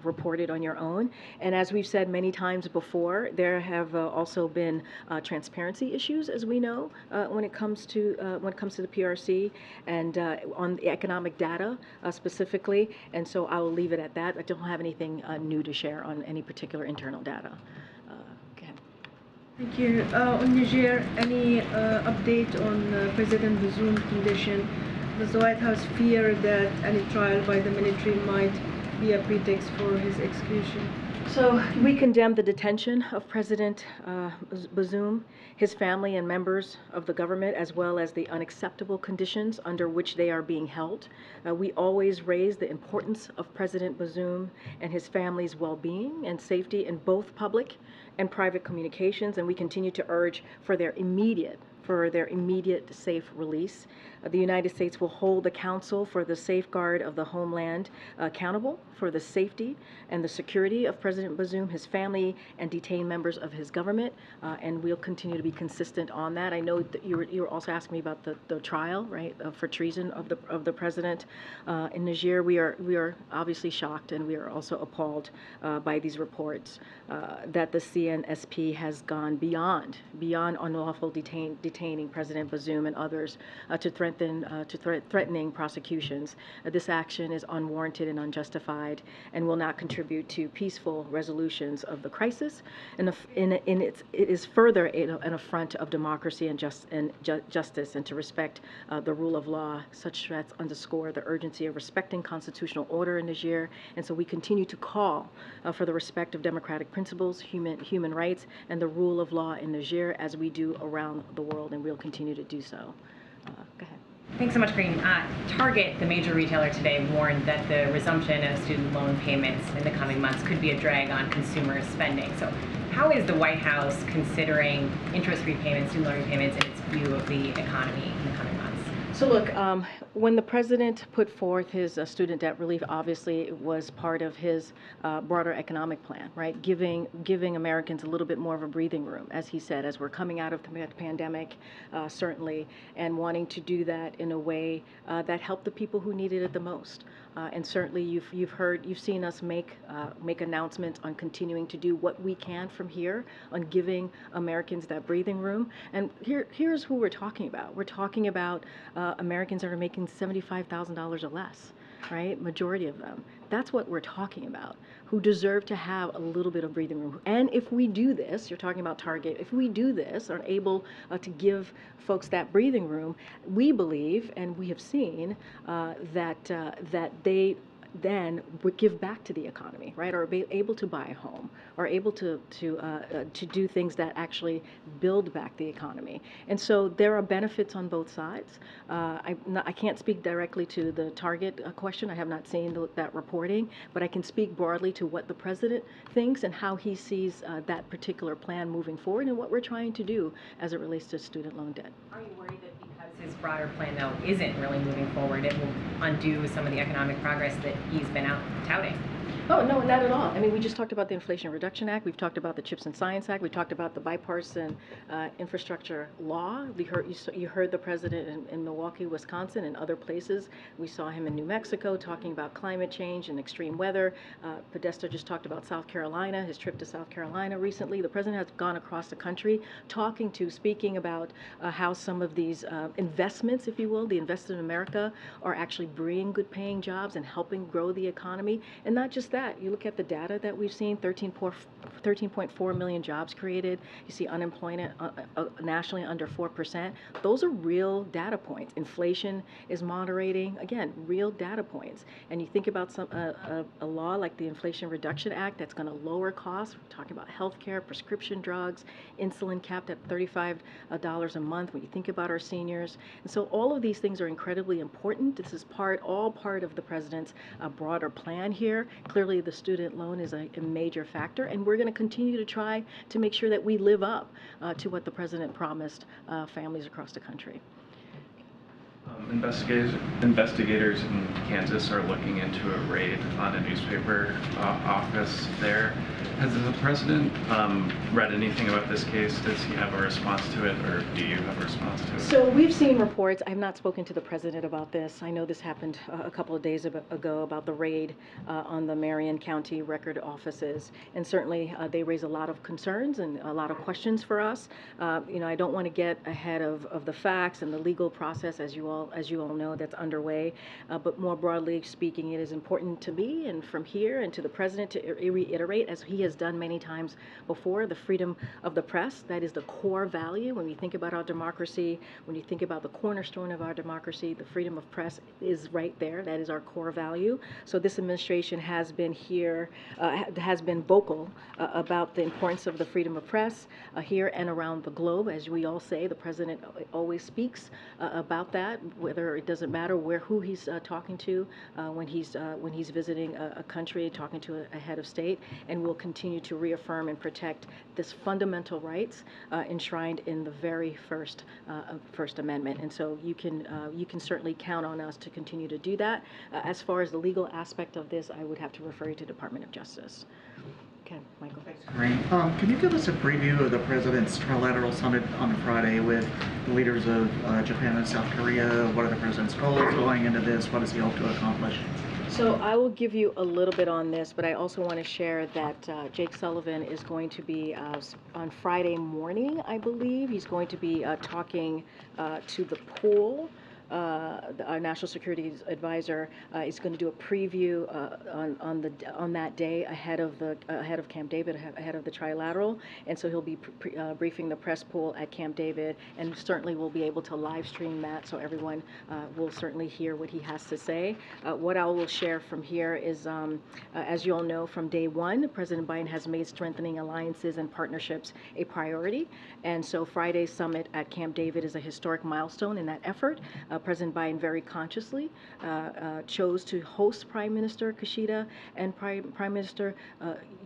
reported on your own. And as we've said many times before, there have also been transparency issues, as we know, when it comes to the PRC and on the economic data specifically, and so I will leave it at that. I don't have anything new to share on any particular internal data. Thank you. On Niger, any update on President Bazoum's condition? Does the White House fear that any trial by the military might be a pretext for his execution? So we condemn the detention of President Bazoum, his family and members of the government, as well as the unacceptable conditions under which they are being held. We always raise the importance of President Bazoum and his family's well-being and safety in both public and private communications, and we continue to urge for their immediate safe release. The United States will hold the Council for the Safeguard of the Homeland accountable for the safety and the security of President Bazoum, his family, and detained members of his government, and we'll continue to be consistent on that. I know that you were also asking me about the trial, right, for treason of the president in Niger. We are obviously shocked, and we are also appalled by these reports that the CNSP has gone beyond unlawful detaining President Bazoum and others to threatening prosecutions. This action is unwarranted and unjustified and will not contribute to peaceful resolutions of the crisis. And it is further an affront of democracy and justice, and to respect the rule of law. Such threats underscore the urgency of respecting constitutional order in Niger, and so we continue to call for the respect of democratic principles, human rights, and the rule of law in Niger, as we do around the world, and we'll continue to do so. Go ahead. Thanks so much, Green. Target, the major retailer today, warned that the resumption of student loan payments in the coming months could be a drag on consumer spending. So how is the White House considering interest repayments, student loan repayments, in its view of the economy in the coming months? So look, when the president put forth his student debt relief, obviously it was part of his broader economic plan, right? Giving Americans a little bit more of a breathing room, as he said, as we're coming out of the pandemic, certainly, and wanting to do that in a way that helped the people who needed it the most. And certainly you've seen us make announcements on continuing to do what we can from here on giving Americans that breathing room. And here's who we're talking about. We're talking about Americans that are making $75,000 or less, right? Majority of them. That's what we're talking about, who deserve to have a little bit of breathing room. And if we do this, you're talking about Target, if we do this, are able to give folks that breathing room, we believe, and we have seen, that they then would give back to the economy, right? Or be able to buy a home, or able to do things that actually build back the economy. And so there are benefits on both sides. I can't speak directly to the Target question. I have not seen that reporting, but I can speak broadly to what the president thinks and how he sees that particular plan moving forward and what we're trying to do as it relates to student loan debt. Are you worried that because his broader plan, though, isn't really moving forward, it will undo some of the economic progress that he's been out touting? Oh, no, not at all. I mean, we just talked about the Inflation Reduction Act. We've talked about the CHIPS and Science Act. We talked about the bipartisan infrastructure law. You heard the president in Milwaukee, Wisconsin, and other places. We saw him in New Mexico talking about climate change and extreme weather. Podesta just talked about South Carolina, his trip to South Carolina recently. The president has gone across the country speaking about how some of these investments, if you will, the Invest in America, are actually bringing good paying jobs and helping grow the economy. And not just that. You look at the data that we've seen, 13.4 million jobs created. You see unemployment nationally under 4%. Those are real data points. Inflation is moderating. Again, real data points. And you think about a law like the Inflation Reduction Act that's going to lower costs. We're talking about healthcare, prescription drugs, insulin capped at $35 a month when you think about our seniors. And so all of these things are incredibly important. This is all part of the president's broader plan here. Clearly, the student loan is a major factor, and we're going to continue to try to make sure that we live up to what the president promised families across the country. Investigators in Kansas are looking into a raid on a newspaper office there. Has the president read anything about this case? Does he have a response to it, or do you have a response to it? So we've seen reports. I have not spoken to the president about this. I know this happened a couple of days ago about the raid on the Marion County record offices, and certainly they raise a lot of concerns and a lot of questions for us. I don't want to get ahead of the facts and the legal process, as you all as you all know, that's underway. But more broadly speaking, it is important to me and from here and to the President to reiterate, as he has done many times before, the freedom of the press. That is the core value when we think about our democracy, when you think about the cornerstone of our democracy, the freedom of press is right there. That is our core value. So this administration has been here, has been vocal about the importance of the freedom of press here and around the globe. As we all say, the President always speaks about that, whether it doesn't matter who he's talking to when he's visiting a country, talking to a head of state, and will continue to reaffirm and protect this fundamental rights enshrined in the very First Amendment. And so you can certainly count on us to continue to do that. As far as the legal aspect of this, I would have to refer you to Department of Justice. Okay, Michael. Great. Can you give us a preview of the President's trilateral summit on Friday with the leaders of Japan and South Korea? What are the President's goals going into this? What does he hope to accomplish? So I will give you a little bit on this, but I also want to share that Jake Sullivan is going to be on Friday morning, I believe. He's going to be talking to the pool. Our national security advisor is going to do a preview on that day ahead of Camp David, ahead of the trilateral, and so he'll be briefing the press pool at Camp David, and certainly we'll be able to live stream that, so everyone will certainly hear what he has to say. What I will share from here is, as you all know, from day one, President Biden has made strengthening alliances and partnerships a priority, and so Friday's summit at Camp David is a historic milestone in that effort. President Biden very consciously chose to host Prime Minister Kishida and Prime Minister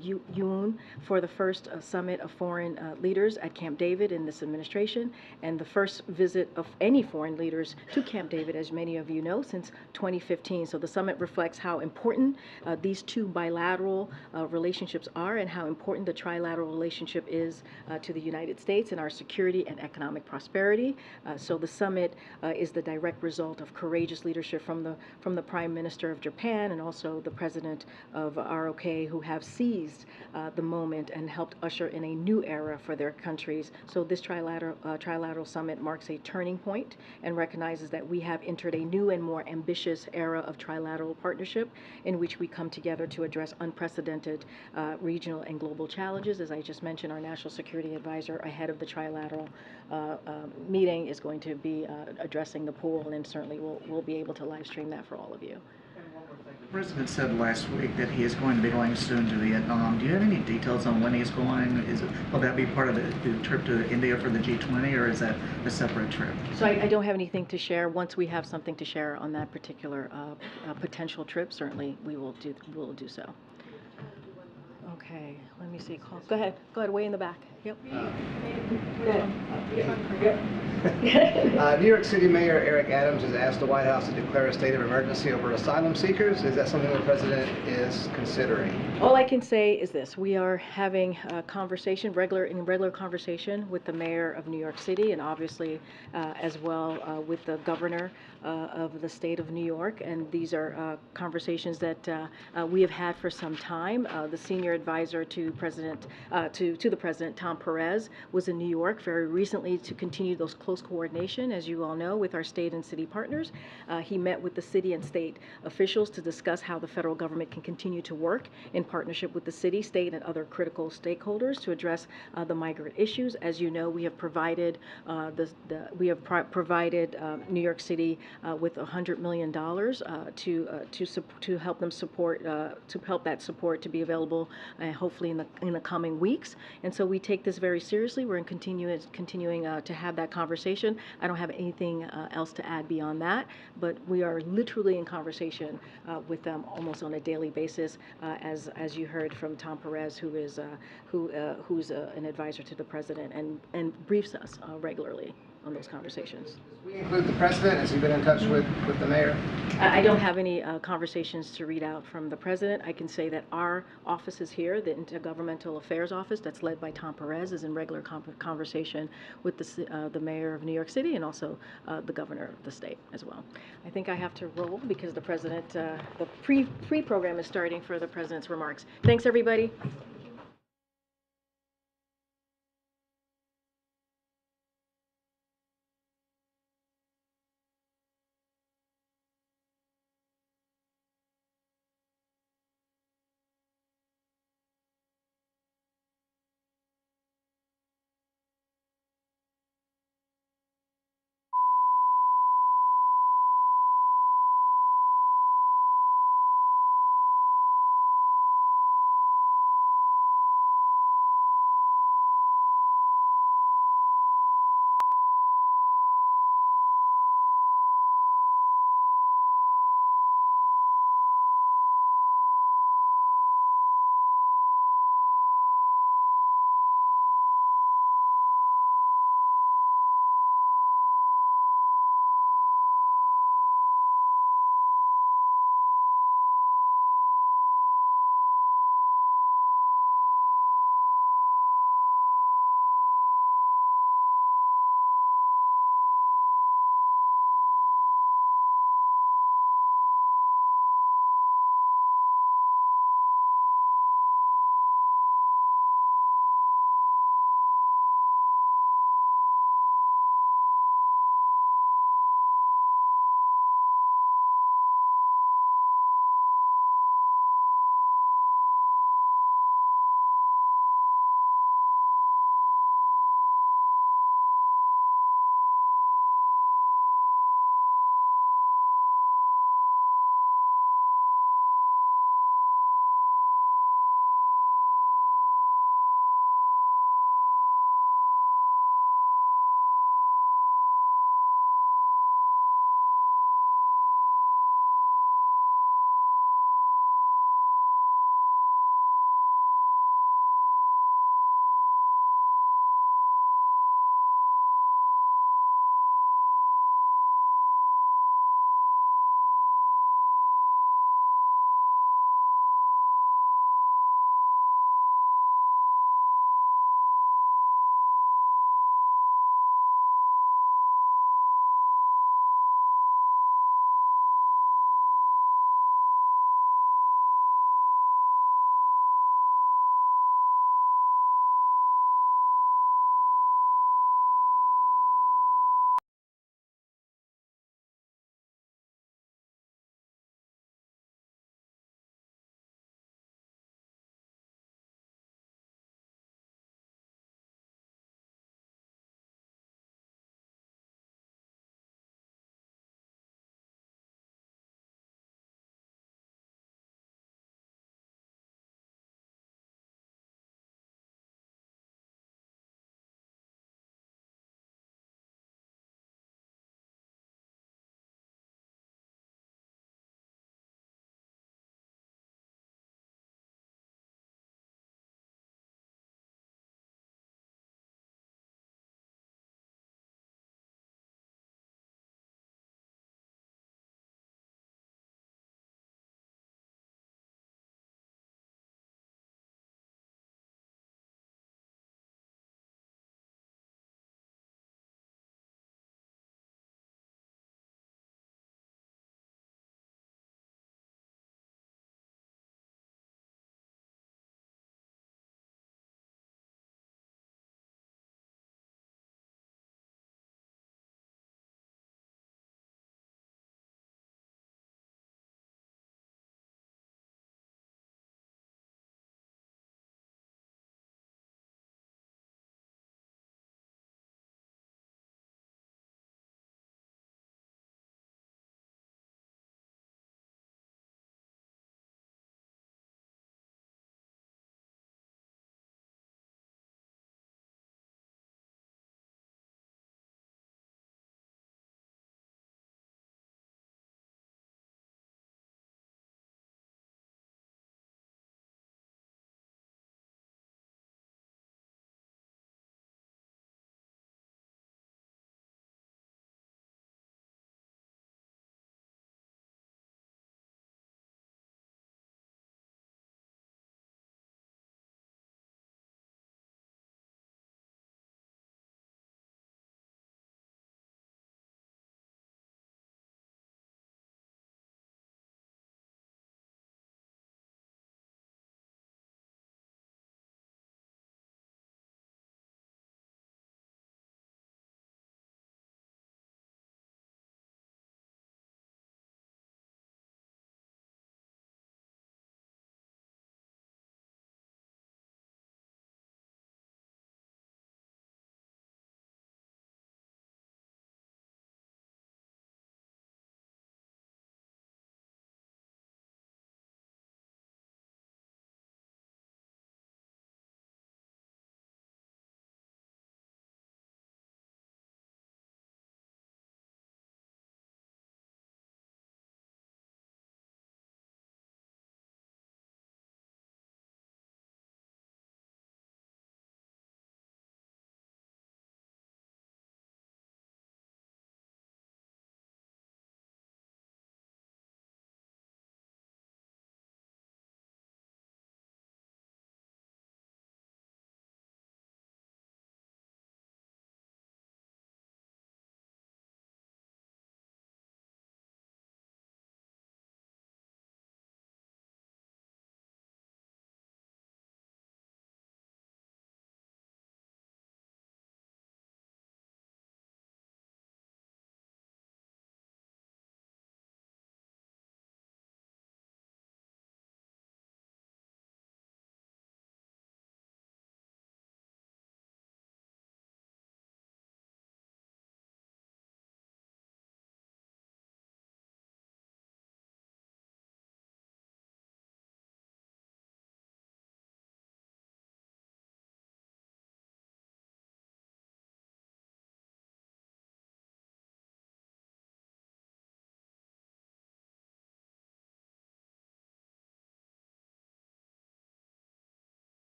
Yoon for the first summit of foreign leaders at Camp David in this administration, and the first visit of any foreign leaders to Camp David, as many of you know, since 2015. So the summit reflects how important these two bilateral relationships are and how important the trilateral relationship is to the United States and our security and economic prosperity. So the summit is the direct result of courageous leadership from the Prime Minister of Japan and also the President of ROK, who have seized the moment and helped usher in a new era for their countries. So this trilateral summit marks a turning point and recognizes that we have entered a new and more ambitious era of trilateral partnership in which we come together to address unprecedented regional and global challenges. As I just mentioned, our national security advisor ahead of the trilateral meeting is going to be addressing the pool, and certainly we'll be able to live stream that for all of you. The President said last week that he is going to be going soon to Vietnam. Do you have any details on when he's going? Will that be part of the trip to India for the G20, or is that a separate trip? So I don't have anything to share. Once we have something to share on that particular potential trip, certainly we will do so. Okay, let me see. Go ahead, way in the back. Yep. New York City Mayor Eric Adams has asked the White House to declare a state of emergency over asylum seekers. Is that something the President is considering? All I can say is this: we are having a conversation, regular conversation with the Mayor of New York City, and obviously as well with the Governor of the state of New York. And these are conversations that we have had for some time. The senior advisor to the President, Tom Perez, was in New York very recently to continue those close coordination, as you all know, with our state and city partners. He met with the city and state officials to discuss how the federal government can continue to work in partnership with the city, state, and other critical stakeholders to address the migrant issues. As you know, we have provided New York City with $100 million to help them support that support to be available hopefully in the coming weeks. And so we take this very seriously. We're continuing to have that conversation. I don't have anything else to add beyond that, but we are literally in conversation with them almost on a daily basis, as you heard from Tom Perez, who's an advisor to the President and briefs us regularly on those conversations. We include the President. Has he been in touch with the Mayor? I don't have any conversations to read out from the President. I can say that our office is here, the Intergovernmental Affairs Office, that's led by Tom Perez, is in regular conversation with the Mayor of New York City and also the Governor of the state as well. I think I have to roll because the President, the pre-program is starting for the President's remarks. Thanks, everybody.